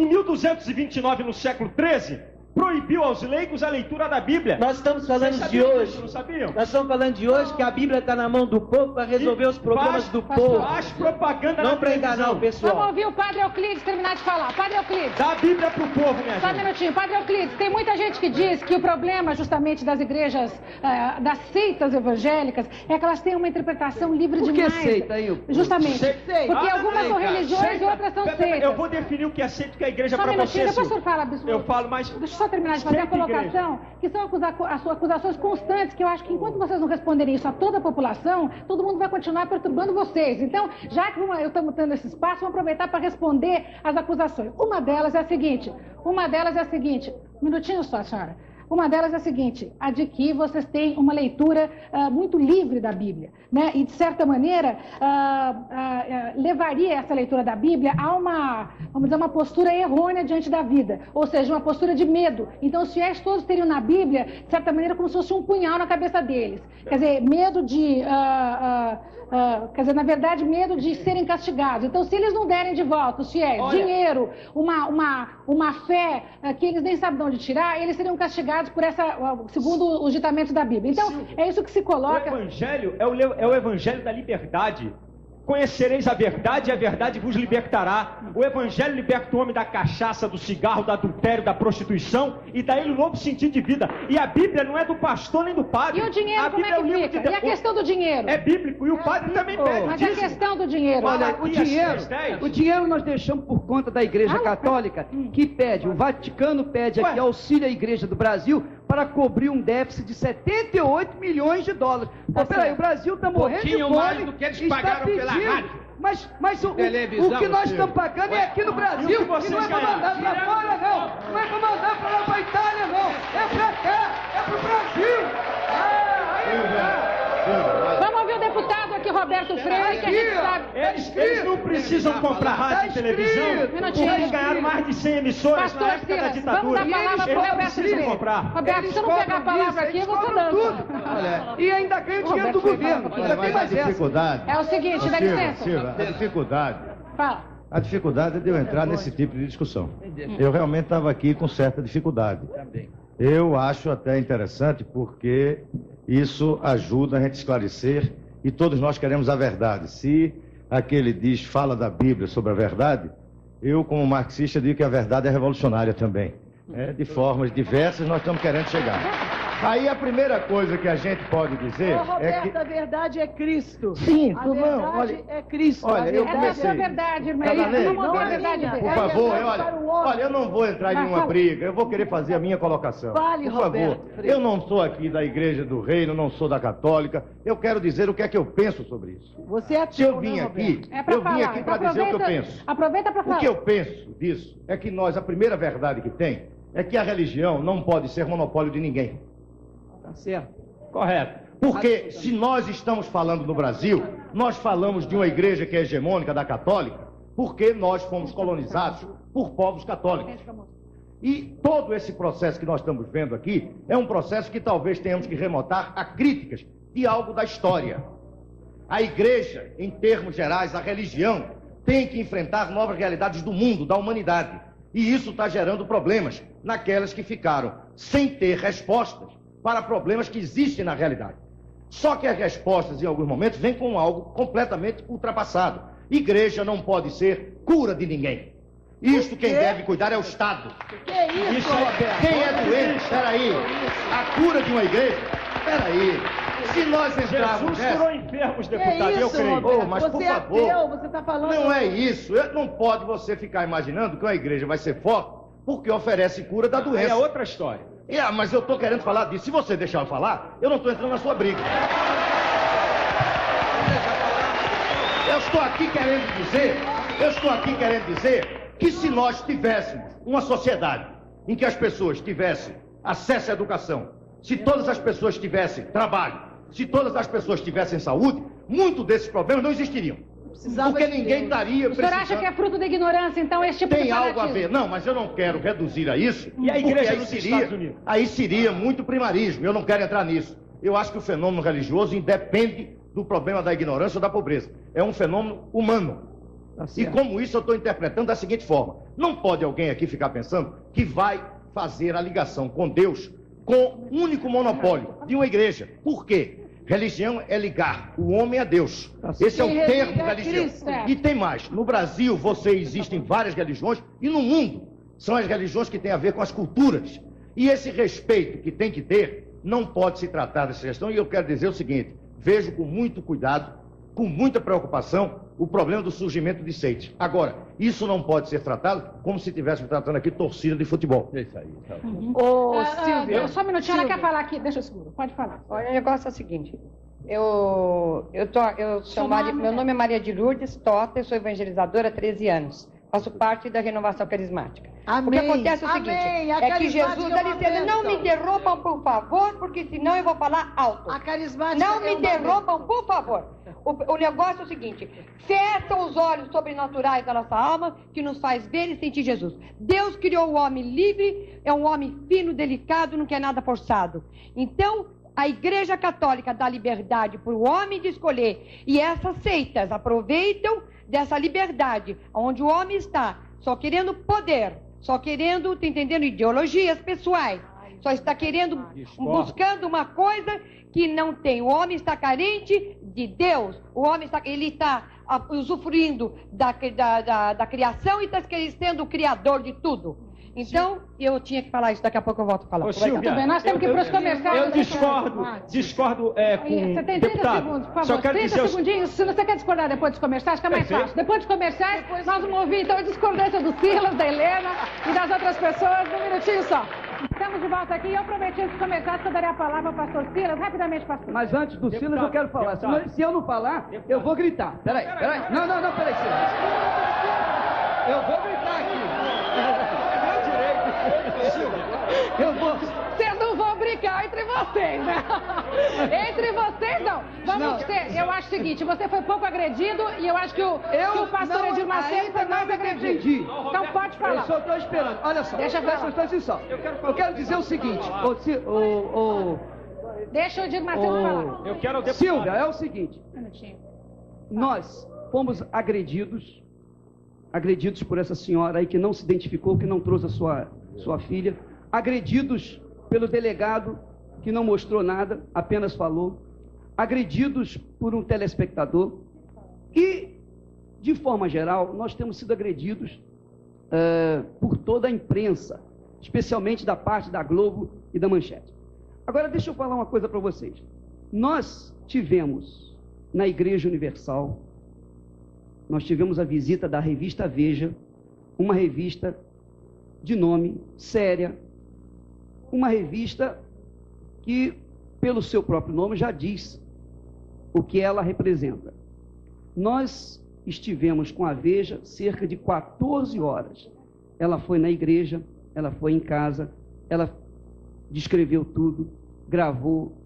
1229, no século XIII, proibiu aos leigos a leitura da Bíblia. Nós estamos falando de hoje. Não sabiam? Nós estamos falando de hoje que a Bíblia está na mão do povo para resolver os problemas do povo. Faz propaganda não para enganar o pessoal. Vamos ouvir o Padre Euclides terminar de falar. Padre Euclides. Dá a Bíblia para o povo, minha gente. Só um minutinho. Padre Euclides, tem muita gente que diz que o problema justamente das igrejas, das seitas evangélicas, é que elas têm uma interpretação livre demais. Por que seita aí? Justamente. Porque algumas são religiões e outras são seitas. Eu vou definir o que é seita, que é a igreja para você. Só um minutinho, depois o senhor fala, bispo. Eu falo, mas... Deixa eu só terminar de fazer a colocação, que são acusações constantes, que eu acho que enquanto vocês não responderem isso a toda a população, todo mundo vai continuar perturbando vocês. Então, já que eu estou tendo esse espaço, vamos aproveitar para responder as acusações. Uma delas é a seguinte, um minutinho só, senhora. Uma delas é a seguinte, a de que vocês têm uma leitura muito livre da Bíblia, né? E, de certa maneira, levaria essa leitura da Bíblia a uma postura errônea diante da vida, ou seja, uma postura de medo. Então, os fiéis todos teriam na Bíblia, de certa maneira, como se fosse um punhal na cabeça deles. Quer dizer, medo de... na verdade, medo de serem castigados. Então, se eles não derem de volta os fiéis, dinheiro, uma fé que eles nem sabem de onde tirar, eles seriam castigados por segundo os ditamentos da Bíblia. Então, é isso que se coloca. O Evangelho é o Evangelho da liberdade. Conhecereis a verdade e a verdade vos libertará. O Evangelho liberta o homem da cachaça, do cigarro, do adultério, da prostituição e dá ele um novo sentido de vida. E a Bíblia não é do pastor nem do padre. E o dinheiro, como é que fica? E a questão do dinheiro? É bíblico e o padre também pede. Mas a questão do dinheiro? Olha, o dinheiro nós deixamos por conta da Igreja Católica, que pede, o Vaticano pede aqui auxílio à Igreja do Brasil para cobrir um déficit de 78 milhões de dólares. Pô, peraí, o Brasil está morrendo de fome. Mais do que eles pagaram pela rádio. Mas o que nós estamos pagando é aqui no Brasil, e não é para mandar para fora, não. Não é para mandar para lá para a Itália, não. É para cá, é para o Brasil. Vamos ouvir o deputado aqui, Roberto Freire, que a gente sabe. Eles não precisam comprar rádio e televisão, porque eles ganharam mais de 100 emissoras na época da ditadura. Vamos dar a palavra para o Roberto Freire. Roberto, se eu não pegar a palavra aqui, você dança. Olha, e ainda ganha o dinheiro do governo. Ainda tem mais dificuldade. É o seguinte, dá licença. Silvia, a dificuldade. Fala. A dificuldade é de eu entrar nesse tipo de discussão. Eu realmente estava aqui com certa dificuldade. Eu acho até interessante porque isso ajuda a gente a esclarecer e todos nós queremos a verdade. Se aquele diz, fala da Bíblia sobre a verdade, eu como marxista digo que a verdade é revolucionária também. De formas diversas nós estamos querendo chegar. Aí a primeira coisa que a gente pode dizer é que... a verdade é Cristo. Sim, a verdade é Cristo. Olha, eu comecei... É a verdade, irmã. Não é verdade. Por favor, olha, eu não vou entrar em nenhuma briga. Eu vou querer fazer a minha colocação. Fale, por favor. Eu não sou aqui da Igreja do Reino, não sou da Católica. Eu quero dizer o que é que eu penso sobre isso. Você é Se eu vim aqui, para dizer o que eu penso. Aproveita para falar. O que eu penso disso é que nós, a primeira verdade que tem é que a religião não pode ser monopólio de ninguém. Tá certo. Correto. Porque se nós estamos falando no Brasil, nós falamos de uma igreja que é hegemônica, da católica, porque nós fomos colonizados por povos católicos. E todo esse processo que nós estamos vendo aqui é um processo que talvez tenhamos que remontar a críticas de algo da história. A igreja, em termos gerais, a religião, tem que enfrentar novas realidades do mundo, da humanidade. E isso está gerando problemas naquelas que ficaram sem ter respostas para problemas que existem na realidade. Só que as respostas, em alguns momentos, vêm com algo completamente ultrapassado. Igreja não pode ser cura de ninguém. Isto quem deve cuidar é o Estado. Que isso, Roberto? Quem é doente, peraí, a cura de uma igreja, peraí, se nós entrarmos Jesus curou enfermos, deputado, isso, eu creio. Roberto? Mas, você por é favor, ateu, você está falando... não é isso. Não pode você ficar imaginando que uma igreja vai ser forte porque oferece cura da doença. É outra história. Mas eu estou querendo falar disso. Se você deixar eu falar, eu não estou entrando na sua briga. Eu estou aqui querendo dizer que se nós tivéssemos uma sociedade em que as pessoas tivessem acesso à educação, se todas as pessoas tivessem trabalho, se todas as pessoas tivessem saúde, muitos desses problemas não existiriam. Porque ninguém estaria precisando... O senhor acha que é fruto da ignorância, então, esse tipo de fanatismo? Tem algo a ver. Não, mas eu não quero reduzir a isso. E a igreja nos Estados Unidos? Aí seria muito primarismo. Eu não quero entrar nisso. Eu acho que o fenômeno religioso independe do problema da ignorância ou da pobreza. É um fenômeno humano. E como isso eu estou interpretando da seguinte forma. Não pode alguém aqui ficar pensando que vai fazer a ligação com Deus com o único monopólio de uma igreja. Por quê? Religião é ligar o homem a Deus. Esse é o termo religião. E tem mais. No Brasil, existem várias religiões e no mundo são as religiões que têm a ver com as culturas. E esse respeito que tem que ter não pode se tratar dessa questão. E eu quero dizer o seguinte, vejo com muito cuidado, com muita preocupação, o problema do surgimento de seitas. Agora, isso não pode ser tratado como se estivéssemos tratando aqui torcida de futebol. É isso aí. Tá. Silvia. Só um minutinho, ela quer falar aqui. Deixa eu segurar. Pode falar. Olha, o negócio é o seguinte. Meu nome é Maria de Lourdes Tota, eu sou evangelizadora há 13 anos. Faço parte da Renovação Carismática. Amém. O que acontece é o seguinte, é que Jesus está dizendo, não me interrompam, por favor, porque senão eu vou falar alto. A carismática não me interrompam, por favor. O negócio é o seguinte, fecham os olhos sobrenaturais da nossa alma, que nos faz ver e sentir Jesus. Deus criou o homem livre, é um homem fino, delicado, não quer nada forçado. Então, a Igreja Católica dá liberdade para o homem de escolher, e essas seitas aproveitam dessa liberdade, onde o homem está só querendo poder, só querendo, tá entendendo, ideologias pessoais, só está querendo, buscando uma coisa que não tem. O homem está carente de Deus, o homem está usufruindo da criação e está sendo o criador de tudo. Então, eu tinha que falar isso, daqui a pouco eu volto a falar. Silvia, tudo bem, nós temos que ir para os comerciais. Eu discordo com você tem 30 segundos, por favor. Só quero 30 segundinhos. Se você quer discordar depois dos comerciais, fica mais fácil. Depois dos comerciais, nós vamos ouvir então a discordância do Silas, da Helena e das outras pessoas. Um minutinho só. Estamos de volta aqui e eu prometi nos comerciais que eu daria a palavra ao pastor Silas. Rapidamente, pastor. Mas antes do Silas eu quero falar. Se eu não falar, eu vou gritar. Peraí. Não, peraí, Silas. Eu vou gritar aqui. Vocês não vão brincar entre vocês, né? Entre vocês, não. Vamos ter. Eu acho o seguinte: você foi pouco agredido e eu acho que o pastor Edir Macedo foi mais agredido. Então pode falar. Eu só estou esperando. Olha só. Deixa eu falar. Eu quero dizer o seguinte: deixa o Edir Macedo falar. Silvia, é o seguinte: nós fomos agredidos por essa senhora aí que não se identificou, que não trouxe a sua filha, agredidos pelo delegado que não mostrou nada, apenas falou, agredidos por um telespectador e, de forma geral, nós temos sido agredidos por toda a imprensa, especialmente da parte da Globo e da Manchete. Agora, deixa eu falar uma coisa para vocês. Nós tivemos na Igreja Universal, nós tivemos a visita da revista Veja, uma revista de nome séria, uma revista que, pelo seu próprio nome, já diz o que ela representa. Nós estivemos com a Veja cerca de 14 horas. Ela foi na igreja, ela foi em casa, ela descreveu tudo, gravou,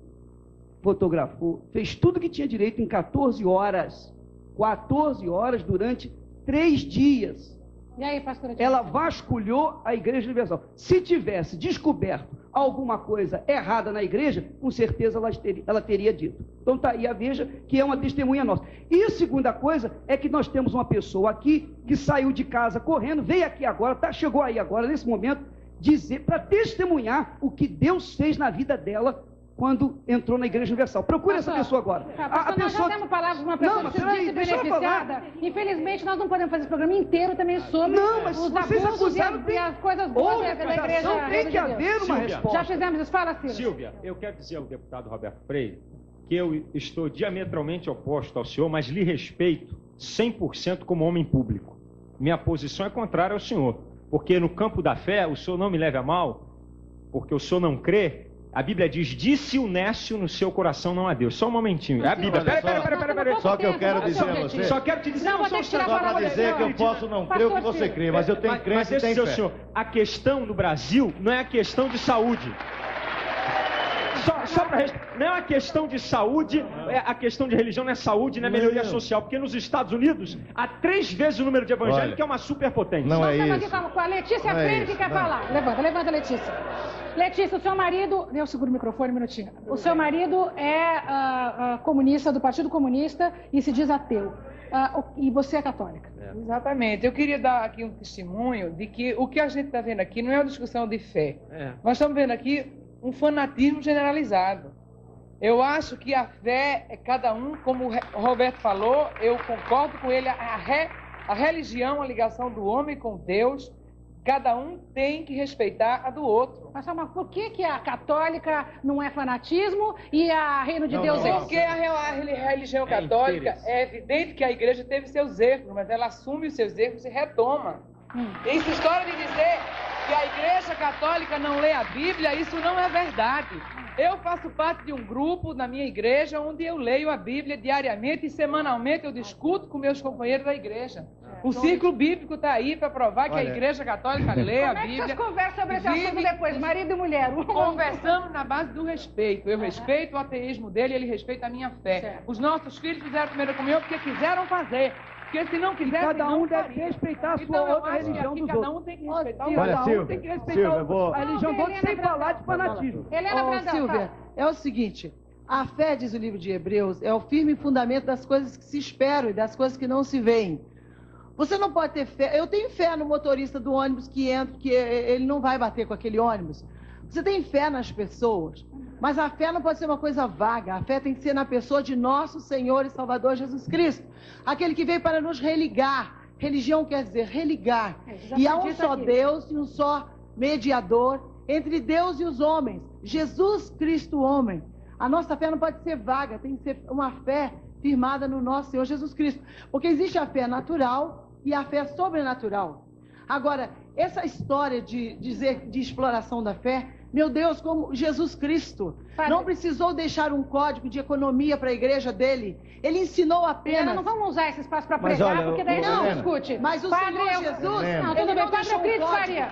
fotografou, fez tudo que tinha direito em 14 horas. 14 horas durante 3 dias. E aí, pastora? Ela vasculhou a Igreja Universal. Se tivesse descoberto alguma coisa errada na igreja, com certeza ela teria dito. Então tá aí, veja que é uma testemunha nossa. E a segunda coisa é que nós temos uma pessoa aqui que saiu de casa correndo, veio aqui agora, chegou aí agora, nesse momento, dizer, para testemunhar o que Deus fez na vida dela quando entrou na Igreja Universal. Procure essa pessoa agora. A pessoa... Nós já temos palavras de uma pessoa que se disse beneficiada. Infelizmente, nós não podemos fazer esse programa inteiro também sobre os abusos e as coisas boas da Igreja. Não tem que haver uma resposta. Já fizemos isso. Fala, Silas. Silvia, eu quero dizer ao deputado Roberto Freire que eu estou diametralmente oposto ao senhor, mas lhe respeito 100% como homem público. Minha posição é contrária ao senhor, porque no campo da fé, o senhor não me leve a mal, porque o senhor não crê. A Bíblia diz, disse o nécio no seu coração, não a Deus. Só um momentinho. É a Bíblia. Peraí. Só que eu quero dizer a você. Só quero te dizer. Só para dizer que eu posso não crer o que você crê, mas eu tenho crença e tenho fé. Senhor, a questão no Brasil não é a questão de saúde. Não é uma questão de saúde, a questão de religião não é saúde, não é melhoria social, porque nos Estados Unidos há 3 vezes o número de evangélicos, que é uma superpotência. Não é isso. Nós estamos aqui com a Letícia Freire, que quer falar. Levanta, Letícia. Letícia, o seu marido... Eu seguro o microfone um minutinho. O seu marido é comunista, do Partido Comunista, e se diz ateu. E você é católica. Exatamente. Eu queria dar aqui um testemunho de que o que a gente está vendo aqui não é uma discussão de fé. Nós estamos vendo aqui um fanatismo generalizado. Eu acho que a fé é cada um, como o Roberto falou, eu concordo com ele, a religião, a ligação do homem com Deus, cada um tem que respeitar a do outro. Mas por que a católica não é fanatismo e a Reino de Deus é? Porque a religião católica, é evidente que a igreja teve seus erros, mas ela assume os seus erros e retoma. Essa história de dizer que a Igreja Católica não lê a Bíblia, isso não é verdade. Eu faço parte de um grupo na minha igreja onde eu leio a Bíblia diariamente e semanalmente eu discuto com meus companheiros da igreja. O ciclo bíblico está aí para provar que a Igreja Católica lê a Bíblia. Como é que vocês conversam sobre esse assunto depois, marido e mulher? Conversamos na base do respeito. Eu respeito o ateísmo dele e ele respeita a minha fé. Certo. Os nossos filhos fizeram a primeira comunhão porque quiseram fazer. Porque se não quiser, cada um deve respeitar a sua outra religião dos outros. Cada um tem que respeitar a religião do outro sem falar de fanatismo. Silvia, é o seguinte, a fé, diz o livro de Hebreus, é o firme fundamento das coisas que se esperam e das coisas que não se veem. Você não pode ter fé, eu tenho fé no motorista do ônibus que entra, que ele não vai bater com aquele ônibus. Você tem fé nas pessoas, mas a fé não pode ser uma coisa vaga. A fé tem que ser na pessoa de nosso Senhor e Salvador Jesus Cristo. Aquele que veio para nos religar. Religião quer dizer religar. E há um só Deus e um só mediador entre Deus e os homens. Jesus Cristo, homem. A nossa fé não pode ser vaga, tem que ser uma fé firmada no nosso Senhor Jesus Cristo. Porque existe a fé natural e a fé sobrenatural. Agora, essa história de dizer de exploração da fé, meu Deus, como Jesus Cristo não precisou deixar um código de economia para a igreja dele. Ele ensinou apenas... Não vamos usar esse espaço para pregar, porque daí não discute. Mas o Senhor Jesus... Não, tudo bem, Padre Euclides Faria.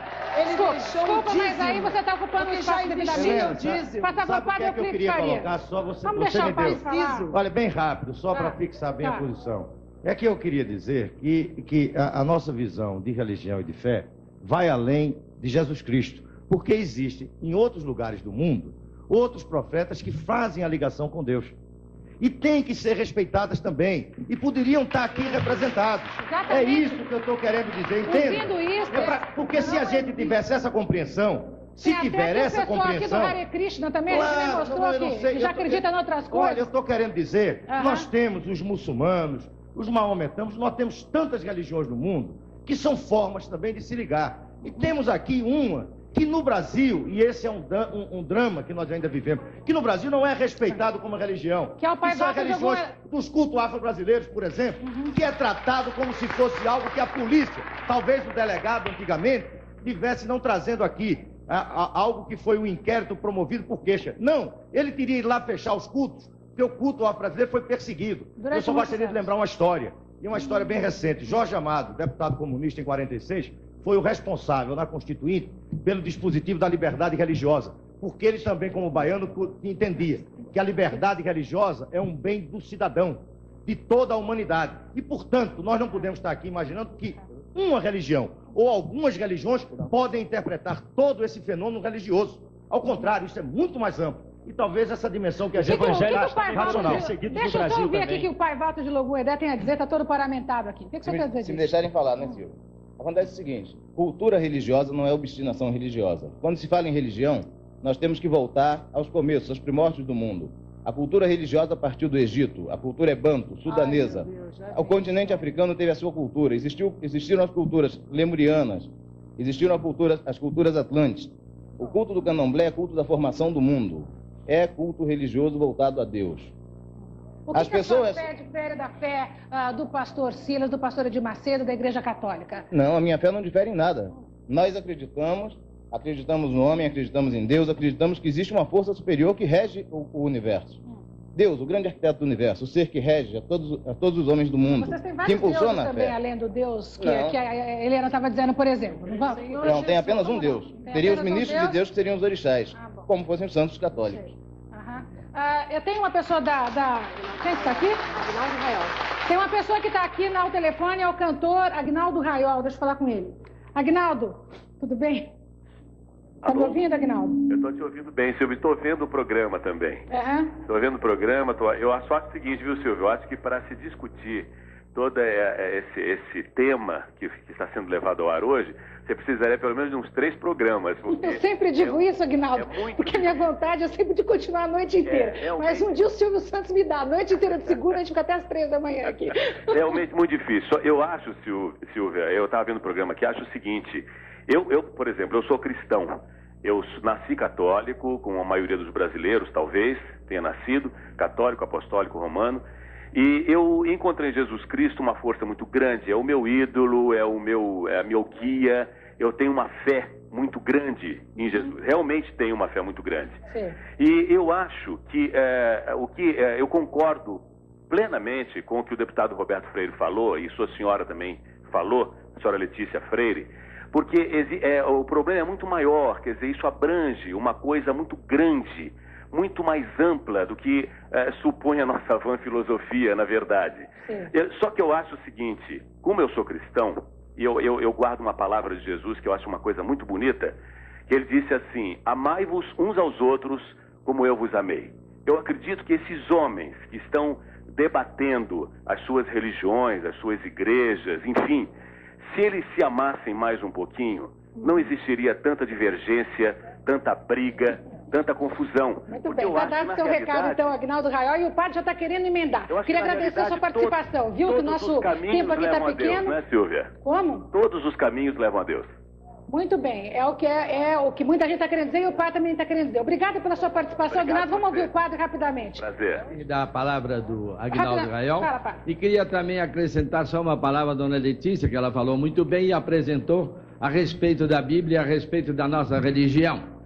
Desculpa, mas aí você está ocupando o espaço devidamente. Passa para o Padre Euclides Faria. Vamos deixar o Padre falar. Olha, bem rápido, só para fixar bem a posição. É que eu queria dizer que a nossa visão de religião e de fé vai além de Jesus Cristo. Porque existe em outros lugares do mundo outros profetas que fazem a ligação com Deus. E têm que ser respeitadas também. E poderiam estar aqui representados. Exatamente. É isso que eu estou querendo dizer, entende? Porque se a gente tivesse essa compreensão, se tiver essa compreensão... Aqui do Hare Krishna também, ele mostrou que já acredita em outras coisas. Olha, eu estou querendo dizer, nós temos os muçulmanos, os maometanos, nós temos tantas religiões no mundo que são formas também de se ligar. E temos aqui uma que no Brasil, e esse é um drama que nós ainda vivemos, que no Brasil não é respeitado como religião. Que é o pai são as religiões dos cultos afro-brasileiros, por exemplo, que é tratado como se fosse algo que a polícia, talvez o delegado antigamente, tivesse não trazendo aqui algo que foi um inquérito promovido por queixa. Não, ele teria ido lá fechar os cultos, porque o culto afro-brasileiro foi perseguido. Eu só gostaria de lembrar uma história, e uma história bem recente. Jorge Amado, deputado comunista em 46, foi o responsável na Constituinte pelo dispositivo da liberdade religiosa, porque ele também, como baiano, entendia que a liberdade religiosa é um bem do cidadão, de toda a humanidade. E, portanto, nós não podemos estar aqui imaginando que uma religião ou algumas religiões podem interpretar todo esse fenômeno religioso. Ao contrário, isso é muito mais amplo. E talvez essa dimensão que a gente racional. Deixa eu só ouvir aqui que o pai Walter de Logoedé tem a dizer, está todo paramentado aqui. O que você quer dizer disso? Se me deixarem falar, né, Silvio? Acontece o seguinte, cultura religiosa não é obstinação religiosa. Quando se fala em religião, nós temos que voltar aos começos, aos primórdios do mundo. A cultura religiosa partiu do Egito, a cultura é banto, sudanesa. O continente africano teve a sua cultura, existiram as culturas lemurianas, existiram as culturas atlantes. O culto do candomblé é culto da formação do mundo, é culto religioso voltado a Deus. O que a sua fé difere da fé do pastor Silas, do pastor Edir Macedo, da Igreja Católica? Não, a minha fé não difere em nada. Nós acreditamos no homem, acreditamos em Deus, acreditamos que existe uma força superior que rege o universo. Deus, o grande arquiteto do universo, o ser que rege a todos os homens do mundo. Vocês têm que vários impulsiona deuses também, além do Deus que a Helena estava dizendo, por exemplo. Não, tem apenas um Deus. Teria os ministros de Deus que seriam os orixás, como fossem os santos católicos. Eu tenho uma pessoa Quem está aqui? Agnaldo Raiol. Tem uma pessoa que está aqui no telefone, é o cantor Agnaldo Raiol. Deixa eu falar com ele. Agnaldo, tudo bem? Está me ouvindo, Agnaldo? Eu estou te ouvindo bem, Silvio. Estou vendo o programa também. Estou vendo o programa. Eu acho o seguinte, viu, Silvio? Eu acho que para se discutir todo esse tema que está sendo levado ao ar hoje, você precisaria pelo menos de uns 3 programas. Eu sempre digo isso, Agnaldo, porque a minha vontade é sempre de continuar a noite inteira. Mas um dia o Silvio Santos me dá a noite inteira de segunda, a gente fica até as 3 da manhã aqui. Realmente muito difícil. Eu acho, Silvia, eu estava vendo o programa aqui, acho o seguinte, eu, por exemplo, eu sou cristão. Eu nasci católico, como a maioria dos brasileiros, talvez, tenha nascido, católico, apostólico, romano. E eu encontrei em Jesus Cristo uma força muito grande, é o meu ídolo, é a meu guia. Eu tenho uma fé muito grande em Jesus, realmente tenho uma fé muito grande. Sim. E eu acho que eu concordo plenamente com o que o deputado Roberto Freire falou, e sua senhora também falou, a senhora Letícia Freire, porque o problema é muito maior, quer dizer, isso abrange uma coisa muito grande, muito mais ampla do que supõe a nossa vã filosofia, na verdade. Só que eu acho o seguinte, como eu sou cristão, e eu guardo uma palavra de Jesus que eu acho uma coisa muito bonita, que ele disse assim, amai-vos uns aos outros como eu vos amei. Eu acredito que esses homens que estão debatendo as suas religiões, as suas igrejas, enfim, se eles se amassem mais um pouquinho, não existiria tanta divergência, tanta briga, tanta confusão. Muito bem, já dá o seu recado então, Agnaldo Raiol, e o padre já está querendo emendar. Queria agradecer a sua participação, viu? Que o nosso tempo aqui está pequeno. Né, Silvia? Como? Todos os caminhos levam a Deus. Muito bem, é o que muita gente está querendo dizer e o padre também está querendo dizer. Obrigada pela sua participação, Agnaldo. Vamos ouvir o padre rapidamente. Prazer. E dar a palavra do Agnaldo Raiol. Fala, padre. E queria também acrescentar só uma palavra à dona Letícia, que ela falou muito bem e apresentou a respeito da Bíblia, a respeito da nossa religião.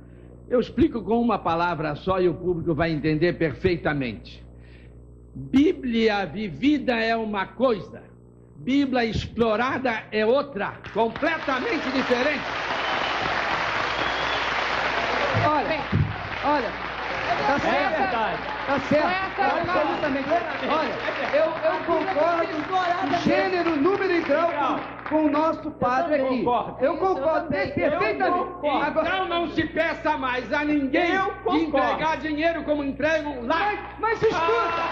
Eu explico com uma palavra só e o público vai entender perfeitamente. Bíblia vivida é uma coisa, Bíblia explorada é outra, completamente diferente. Olha, tá certo, tá certo, absolutamente. Olha, eu concordo gênero, número e grau com o nosso padre aqui. Eu concordo perfeitamente. Então não se peça mais a ninguém de entregar dinheiro como entregam lá. Mas escuta!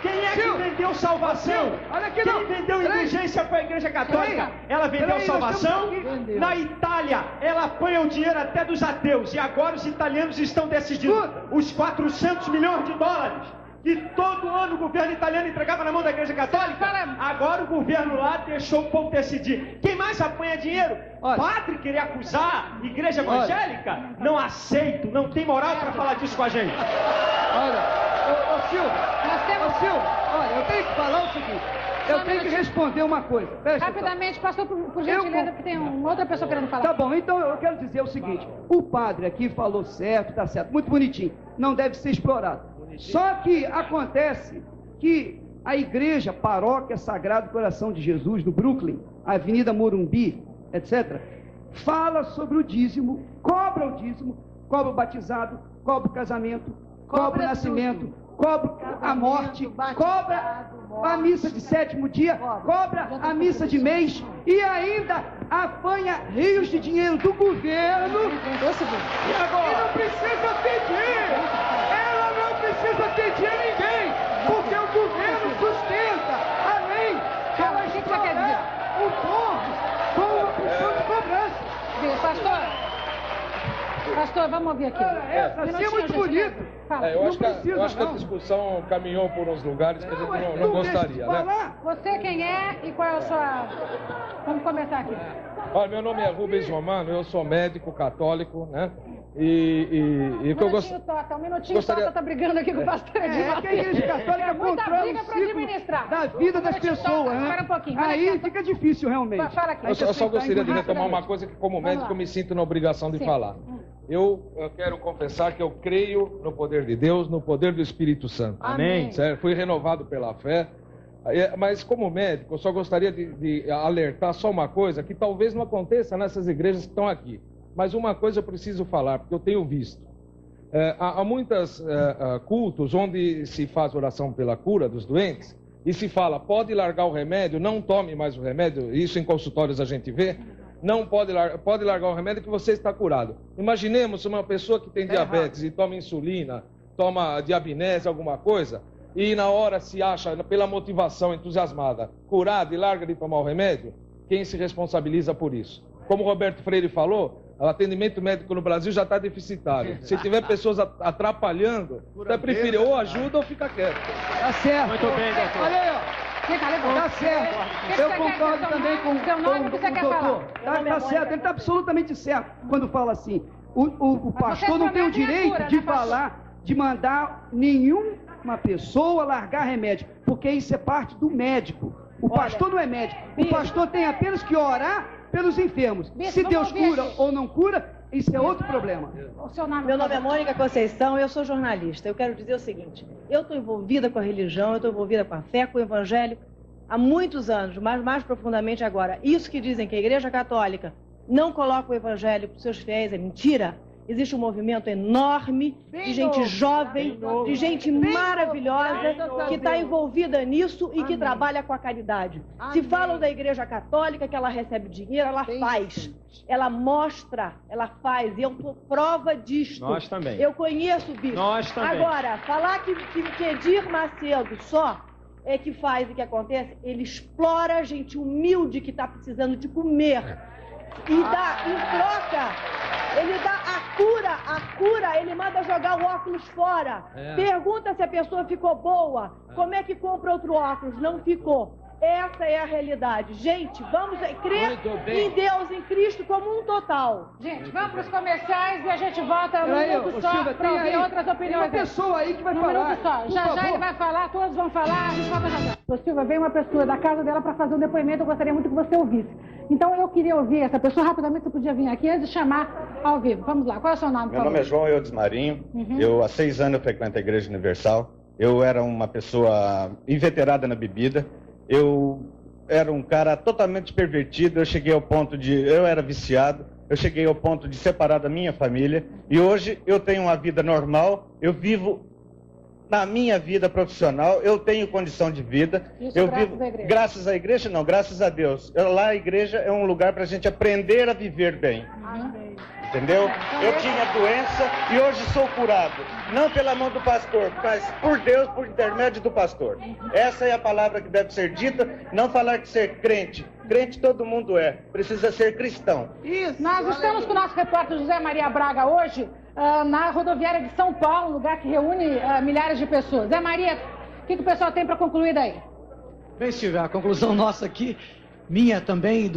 Quem é que vendeu salvação? Quem vendeu indulgência foi a Igreja Católica. Ela vendeu salvação. Na Itália, ela apanha o dinheiro até dos ateus. E agora os italianos estão decidindo os 400 milhões de dólares que todo ano o governo italiano entregava na mão da Igreja Católica. Agora o governo lá deixou o povo decidir. Quem mais apanha dinheiro? Padre querer acusar Igreja Evangélica? Não aceito, não tem moral para falar disso com a gente. Olha, Silvio, olha, eu tenho que falar o seguinte. Eu tenho que responder uma coisa. Rapidamente, pastor, por gentileza, porque tem uma outra pessoa querendo falar. Tá bom, então eu quero dizer o seguinte. O padre aqui falou certo, tá certo, muito bonitinho. Não deve ser explorado. Só que acontece que a igreja Paróquia Sagrado Coração de Jesus, do Brooklyn, Avenida Morumbi, etc., fala sobre o dízimo, cobra o dízimo, cobra o batizado, cobra o casamento, cobra o nascimento, cobra a morte, cobra a missa de 7º dia, cobra a missa de mês e ainda apanha rios de dinheiro do governo. E agora? E não precisa pedir! Ela não precisa pedir a ninguém, porque o governo sustenta, além de ela explorar o povo com uma opção de cobrança. Pastor, vamos ouvir aqui. Essa assim é muito bonito. Eu acho que a discussão caminhou por uns lugares que a gente não gostaria, né? Você quem é e qual é a sua... Vamos começar aqui. Olha, meu nome é Rubens Romano, eu sou médico católico, né? E o que eu gostaria... Um minutinho, Tota tá brigando aqui com o pastor Edivaldo. Que a igreja católica controla o ciclo da vida das pessoas, né? Espera um pouquinho. Aí fica difícil, realmente. Fala aqui. Eu só gostaria de retomar uma coisa que, como médico, eu me sinto na obrigação de falar. Eu quero confessar que eu creio no poder de Deus, no poder do Espírito Santo. Amém. Certo? Fui renovado pela fé. Mas como médico, eu só gostaria de alertar só uma coisa, que talvez não aconteça nessas igrejas que estão aqui. Mas uma coisa eu preciso falar, porque eu tenho visto. Há muitos cultos onde se faz oração pela cura dos doentes, e se fala, pode largar o remédio, não tome mais o remédio, isso em consultórios a gente vê, não pode largar o remédio que você está curado. Imaginemos uma pessoa que tem diabetes e toma insulina, toma diabinese, alguma coisa, e na hora se acha, pela motivação entusiasmada, curado e larga de tomar o remédio, quem se responsabiliza por isso? Como o Roberto Freire falou, o atendimento médico no Brasil já está deficitário. Se tiver pessoas atrapalhando, você prefere ou ajuda ou fica quieto. Tá certo. Muito bem, doutor. Olha aí, ó. Tá certo. Eu concordo também com o doutor. Tá certo, ele está absolutamente certo quando fala assim. O pastor não tem o direito de falar, de mandar nenhuma pessoa largar remédio, porque isso é parte do médico. O pastor não é médico. O pastor tem apenas que orar pelos enfermos. Se Deus cura ou não cura, isso é outro problema. Meu nome é Mônica Conceição, eu sou jornalista. Eu quero dizer o seguinte, eu estou envolvida com a religião, eu estou envolvida com a fé, com o evangelho, há muitos anos, mas mais profundamente agora. Isso que dizem que a Igreja Católica não coloca o evangelho para os seus fiéis é mentira. Existe um movimento enorme de gente jovem, de gente maravilhosa que está envolvida nisso e que trabalha com a caridade. Se falam da Igreja Católica que ela recebe dinheiro, ela faz. Ela mostra, ela faz. E eu sou prova disto. Nós também. Eu conheço o bispo. Nós também. Agora, falar que Edir Macedo só é que faz e que acontece, ele explora gente humilde que está precisando de comer. E dá, em troca, ele dá a cura, ele manda jogar o óculos fora. Pergunta se a pessoa ficou boa, como é que compra outro óculos? Não ficou. Essa é a realidade. Gente, vamos crer em Deus, em Cristo, como um total. Gente, vamos para os comerciais e a gente volta num minuto só para ouvir outras opiniões. Tem uma pessoa aí que vai falar. Já ele vai falar, todos vão falar, a gente volta já. Ô Silva, veio uma pessoa da casa dela para fazer um depoimento, eu gostaria muito que você ouvisse. Então eu queria ouvir essa pessoa, rapidamente você podia vir aqui antes de chamar ao vivo. Vamos lá, qual é o seu nome? Meu nome é João Eudes Marinho, eu há 6 anos eu frequento a Igreja Universal, eu era uma pessoa inveterada na bebida, eu era um cara totalmente pervertido, eu era viciado, eu cheguei ao ponto de separar da minha família e hoje eu tenho uma vida normal, eu vivo na minha vida profissional, eu tenho condição de vida. Isso eu graças vivo à igreja. Graças à igreja, não, graças a Deus. Lá a igreja é um lugar para a gente aprender a viver bem. Entendeu? Eu tinha doença e hoje sou curado. Não pela mão do pastor, mas por Deus, por intermédio do pastor. Essa é a palavra que deve ser dita, não falar que ser crente. Crente todo mundo é, precisa ser cristão. Isso. Nós estamos com o nosso repórter José Maria Braga hoje na rodoviária de São Paulo, lugar que reúne milhares de pessoas. Zé Maria, o que o pessoal tem para concluir daí? Bem, Silvia, a conclusão nossa aqui, minha também,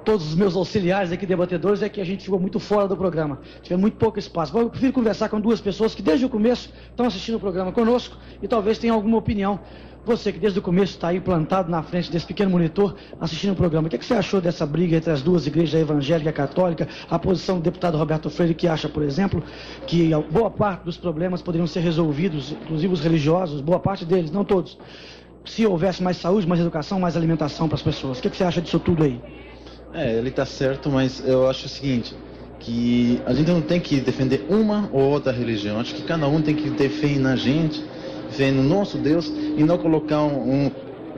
todos os meus auxiliares aqui, debatedores, é que a gente ficou muito fora do programa. Tivemos muito pouco espaço. Eu prefiro conversar com duas pessoas que desde o começo estão assistindo o programa conosco e talvez tenham alguma opinião. Você que desde o começo está aí plantado na frente desse pequeno monitor assistindo o programa. O que você achou dessa briga entre as duas igrejas, a evangélica e a católica? A posição do deputado Roberto Freire, que acha, por exemplo, que boa parte dos problemas poderiam ser resolvidos, inclusive os religiosos, boa parte deles, não todos, se houvesse mais saúde, mais educação, mais alimentação para as pessoas. O que você acha disso tudo aí? Ele está certo, mas eu acho o seguinte, que a gente não tem que defender uma ou outra religião. Acho que cada um tem que ter fé na gente, fé no nosso Deus, e não colocar um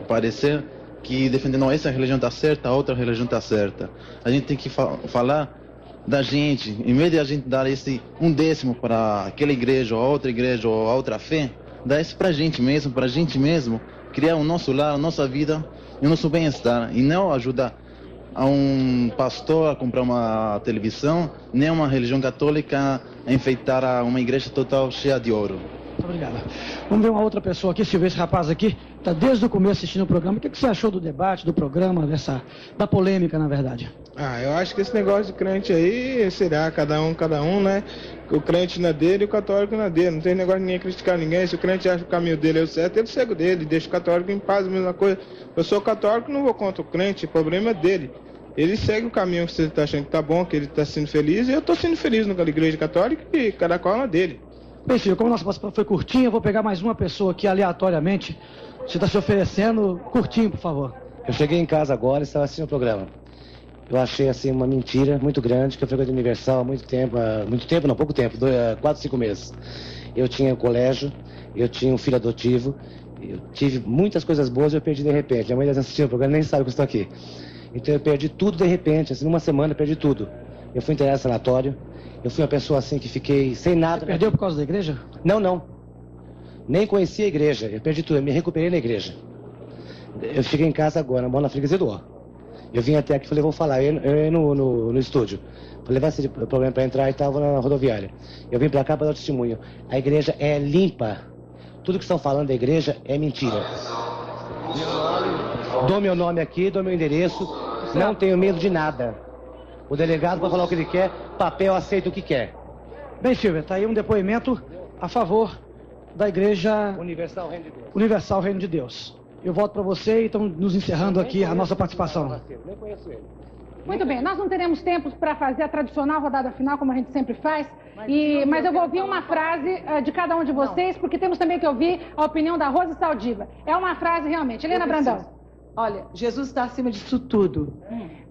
parecer que defendendo essa religião está certa, a outra religião está certa. A gente tem que falar da gente, em vez de a gente dar esse 1/10 para aquela igreja, ou a outra fé, dar isso para a gente mesmo, criar o nosso lar, a nossa vida e o nosso bem-estar, e não ajudar a um pastor a comprar uma televisão, nem uma religião católica a enfeitar uma igreja total cheia de ouro. Muito obrigado. Vamos ver uma outra pessoa aqui, Silvio, esse rapaz aqui está desde o começo assistindo o programa. O que você achou do debate, do programa, da polêmica, na verdade? Eu acho que esse negócio de crente aí será cada um, né? O crente na dele e o católico na dele. Não tem negócio de ninguém criticar ninguém. Se o crente acha que o caminho dele é o certo, ele segue o dele, deixa o católico em paz, a mesma coisa. Eu sou católico, não vou contra o crente, o problema é dele. Ele segue o caminho que você está achando que tá bom, que ele está sendo feliz, e eu estou sendo feliz na igreja católica e cada qual na dele. Bem, filho, como a nossa participação foi curtinha, eu vou pegar mais uma pessoa aqui aleatoriamente. Você está se oferecendo curtinho, por favor. Eu cheguei em casa agora e estava assistindo o programa. Eu achei assim uma mentira muito grande, que eu frequento Universal há pouco tempo, 4, 5 meses. Eu tinha um colégio, eu tinha um filho adotivo, eu tive muitas coisas boas e eu perdi de repente. Minha mãe assistiu o programa nem sabe que eu estou aqui. Então eu perdi tudo de repente, assim, numa semana eu perdi tudo. Eu fui internado no sanatório, eu fui uma pessoa assim que fiquei sem nada. Você perdeu por causa da igreja? Não. Nem conhecia a igreja, eu perdi tudo, eu me recuperei na igreja. Eu cheguei em casa agora, moro na Freguesia do Ó. Eu vim até aqui e falei, vou falar, eu ia no estúdio. Falei, vai ser problema para entrar e estava na rodoviária. Eu vim para cá para dar testemunho. A igreja é limpa. Tudo que estão falando da igreja é mentira. Dou meu nome aqui, dou meu endereço, não tenho medo de nada. O delegado vai falar o que ele quer, papel aceita o que quer. Bem, Silvia, está aí um depoimento a favor da Igreja Universal Reino de Deus. Eu volto para você e estamos nos encerrando aqui a nossa participação. Nem conheço ele. Muito bem, nós não teremos tempo para fazer a tradicional rodada final, como a gente sempre faz, mas eu vou ouvir uma frase de cada um de vocês, porque temos também que ouvir a opinião da Rose Saldiva. É uma frase realmente. Helena Brandão. Olha, Jesus está acima disso tudo.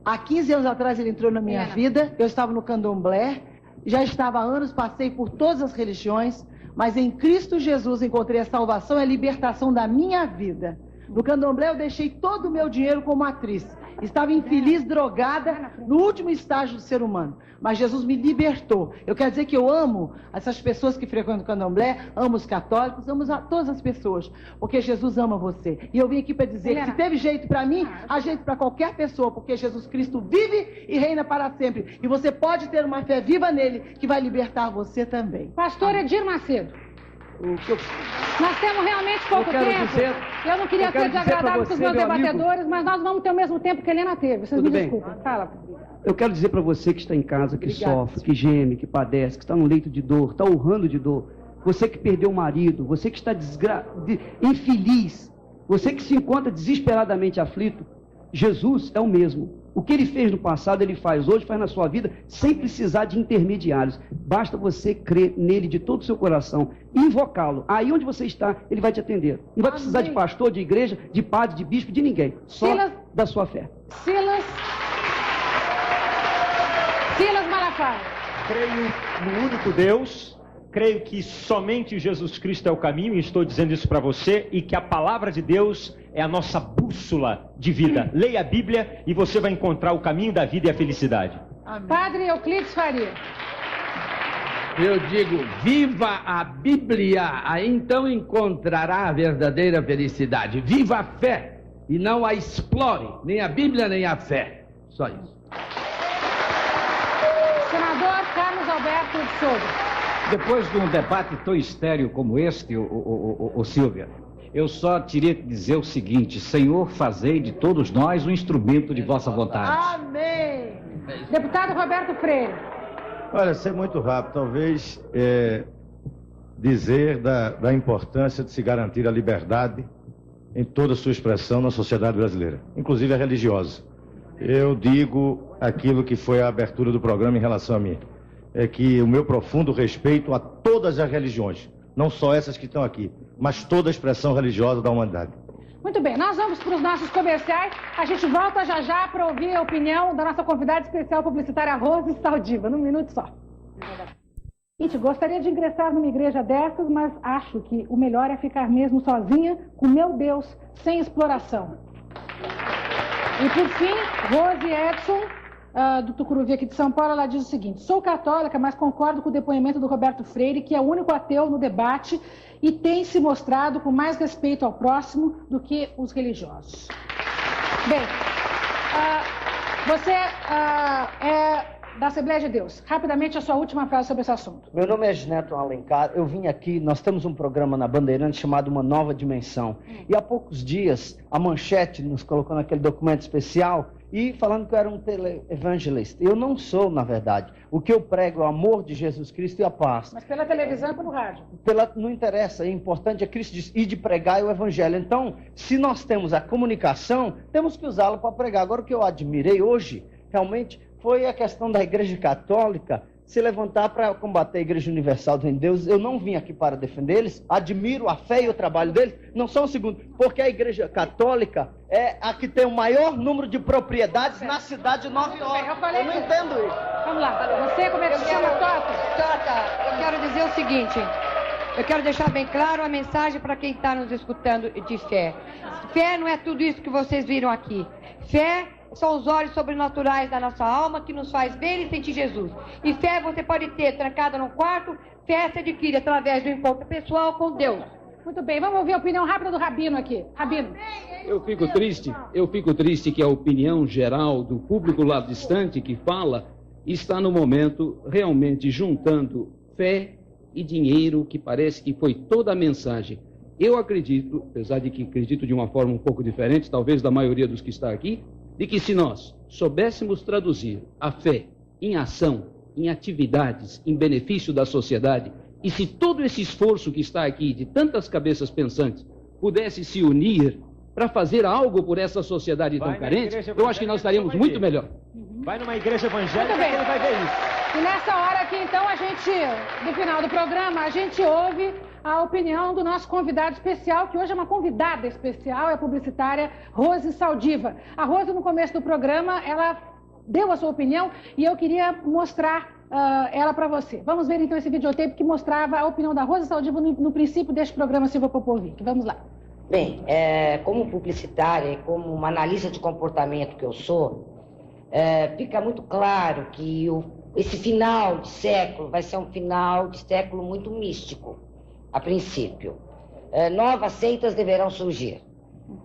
Há 15 anos atrás ele entrou na minha vida, eu estava no candomblé, já estava há anos, passei por todas as religiões, mas em Cristo Jesus encontrei a salvação e a libertação da minha vida. No candomblé eu deixei todo o meu dinheiro como atriz. Estava infeliz, drogada, no último estágio do ser humano. Mas Jesus me libertou. Eu quero dizer que eu amo essas pessoas que frequentam o candomblé, amo os católicos, amo todas as pessoas, porque Jesus ama você. E eu vim aqui para dizer que se teve jeito para mim, há jeito para qualquer pessoa, porque Jesus Cristo vive e reina para sempre. E você pode ter uma fé viva nele, que vai libertar você também. Pastor Edir Macedo. Nós temos realmente pouco tempo. Eu não queria ser desagradável com os meus debatedores, mas nós vamos ter o mesmo tempo que a Helena teve. Vocês me desculpem. Fala. Eu quero dizer para você que está em casa, que sofre, que geme, que padece, que está no leito de dor, está urrando de dor. Você que perdeu o marido, você que está infeliz, você que se encontra desesperadamente aflito, Jesus é o mesmo. O que ele fez no passado, ele faz hoje, faz na sua vida, sem precisar de intermediários. Basta você crer nele de todo o seu coração e invocá-lo. Aí onde você está, ele vai te atender. Não vai precisar de pastor, de igreja, de padre, de bispo, de ninguém. Só da sua fé. Silas Malafaia. Creio no único Deus, creio que somente Jesus Cristo é o caminho, e estou dizendo isso para você, e que a palavra de Deus é a nossa bússola de vida. Leia a Bíblia e você vai encontrar o caminho da vida e a felicidade. Amém. Padre Euclides Faria. Eu digo, viva a Bíblia, aí então encontrará a verdadeira felicidade. Viva a fé e não a explore, nem a Bíblia nem a fé. Só isso. Senador Carlos Alberto de Souza. Depois de um debate tão estéril como este, Silvia, eu só teria que dizer o seguinte: Senhor, fazei de todos nós um instrumento de vossa vontade. Amém. Deputado Roberto Freire. Olha, ser muito rápido, talvez dizer da importância de se garantir a liberdade em toda a sua expressão na sociedade brasileira, inclusive a religiosa. Eu digo aquilo que foi a abertura do programa em relação a mim, é que o meu profundo respeito a todas as religiões, não só essas que estão aqui, mas toda a expressão religiosa da humanidade. Muito bem, nós vamos para os nossos comerciais. A gente volta já para ouvir a opinião da nossa convidada especial publicitária Rose Saldiva, num minuto só. Gente, gostaria de ingressar numa igreja dessas, mas acho que o melhor é ficar mesmo sozinha, com meu Deus, sem exploração. E por fim, Rose Edson, do Tucuruvi aqui de São Paulo, ela diz o seguinte: sou católica, mas concordo com o depoimento do Roberto Freire, que é o único ateu no debate e tem se mostrado com mais respeito ao próximo do que os religiosos. Bem, você é da Assembleia de Deus. Rapidamente, a sua última frase sobre esse assunto. Meu nome é Gineto Alencar, eu vim aqui, nós temos um programa na Bandeirantes chamado Uma Nova Dimensão. E há poucos dias, a Manchete nos colocou naquele documento especial e falando que eu era um televangelista. Eu não sou, na verdade. O que eu prego é o amor de Jesus Cristo e a paz. Mas pela televisão e pelo rádio? Não interessa, é importante, é Cristo diz, e de pregar o Evangelho. Então, se nós temos a comunicação, temos que usá-la para pregar. Agora, o que eu admirei hoje, realmente, foi a questão da Igreja Católica se levantar para combater a Igreja Universal de Deus. Eu não vim aqui para defender eles, admiro a fé e o trabalho deles, não só um segundo, porque a Igreja Católica é a que tem o maior número de propriedades na cidade de Nova York. Eu não entendo isso. Vamos lá, você como é que se chama, Tota, eu quero dizer o seguinte, eu quero deixar bem claro a mensagem para quem está nos escutando de fé. Fé não é tudo isso que vocês viram aqui. Fé são os olhos sobrenaturais da nossa alma que nos faz ver e sentir Jesus. E fé você pode ter trancada no quarto, fé se adquire através do encontro pessoal com Deus. Muito bem, vamos ouvir a opinião rápida do Rabino aqui. Rabino. Eu fico triste que a opinião geral do público lá distante que fala está no momento realmente juntando fé e dinheiro, que parece que foi toda a mensagem. Eu acredito, apesar de que acredito de uma forma um pouco diferente, talvez da maioria dos que está aqui, de que se nós soubéssemos traduzir a fé em ação, em atividades, em benefício da sociedade, e se todo esse esforço que está aqui, de tantas cabeças pensantes, pudesse se unir para fazer algo por essa sociedade tão carente, eu acho que nós estaríamos muito melhor. Vai numa igreja evangélica e ele vai ver isso. E nessa hora aqui, então, no final do programa, a gente ouve a opinião do nosso convidado especial, que hoje é uma convidada especial, é a publicitária Rose Saldiva. A Rose, no começo do programa, ela deu a sua opinião e eu queria mostrar ela para você. Vamos ver, então, esse videotape que mostrava a opinião da Rose Saldiva no princípio deste programa Silva Popovic. Vamos lá. Bem, como publicitária e como uma analista de comportamento que eu sou, fica muito claro que esse final de século vai ser um final de século muito místico, a princípio. Novas seitas deverão surgir.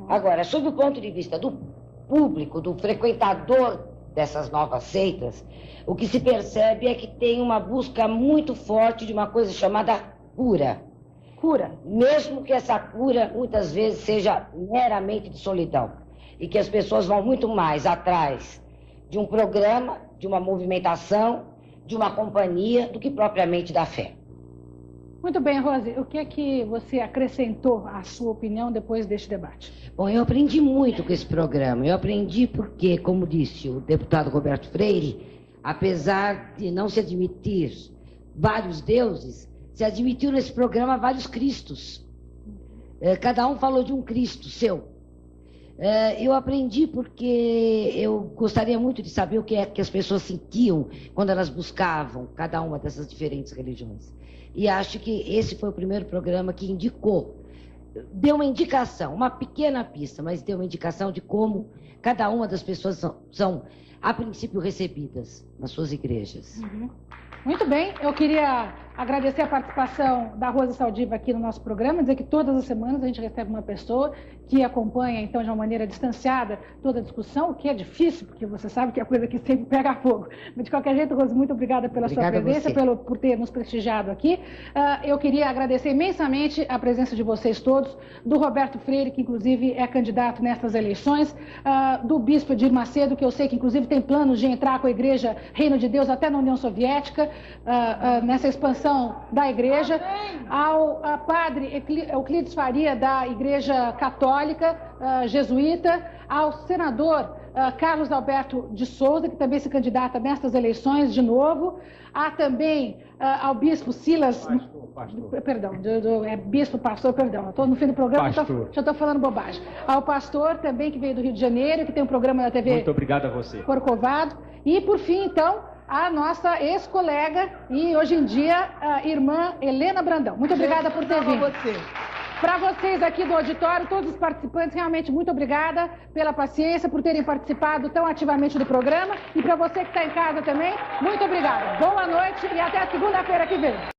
Agora, sob o ponto de vista do público, do frequentador dessas novas seitas, o que se percebe é que tem uma busca muito forte de uma coisa chamada cura. Cura. Mesmo que essa cura muitas vezes seja meramente de solidão. E que as pessoas vão muito mais atrás de um programa, de uma movimentação, de uma companhia, do que propriamente da fé. Muito bem, Rose, o que é que você acrescentou à sua opinião depois deste debate? Bom, eu aprendi muito com esse programa. Eu aprendi porque, como disse o deputado Roberto Freire, apesar de não se admitir vários deuses, se admitiu nesse programa vários cristos. Cada um falou de um Cristo seu. Eu aprendi porque eu gostaria muito de saber o que é que as pessoas sentiam quando elas buscavam cada uma dessas diferentes religiões. E acho que esse foi o primeiro programa que indicou, deu uma indicação, uma pequena pista, mas deu uma indicação de como cada uma das pessoas são a princípio recebidas nas suas igrejas. Muito bem, eu queria agradecer a participação da Rose Saldiva aqui no nosso programa, dizer que todas as semanas a gente recebe uma pessoa que acompanha, então, de uma maneira distanciada, toda a discussão, o que é difícil, porque você sabe que é coisa que sempre pega fogo. Mas, de qualquer jeito, Rose, muito obrigada pela sua presença, por ter nos prestigiado aqui. Eu queria agradecer imensamente a presença de vocês todos, do Roberto Freire, que, inclusive, é candidato nessas eleições, do Bispo Edir Macedo, que eu sei que, inclusive, tem planos de entrar com a Igreja Reino de Deus até na União Soviética, nessa expansão da Igreja, ao Padre Euclides Faria, da Igreja Católica, jesuíta, ao senador Carlos Alberto de Souza, que também se candidata nestas eleições de novo. Há também ao bispo Silas... Pastor. Perdão, bispo, pastor, perdão. Estou no fim do programa, já estou falando bobagem. Ao pastor também, que veio do Rio de Janeiro, que tem um programa na TV... Muito obrigado a você. Corcovado. E, por fim, então, a nossa ex-colega e, hoje em dia, a irmã Helena Brandão. Muito obrigada por ter vindo. Para vocês aqui do auditório, todos os participantes, realmente muito obrigada pela paciência, por terem participado tão ativamente do programa. E para você que está em casa também, muito obrigada. Boa noite e até a segunda-feira que vem.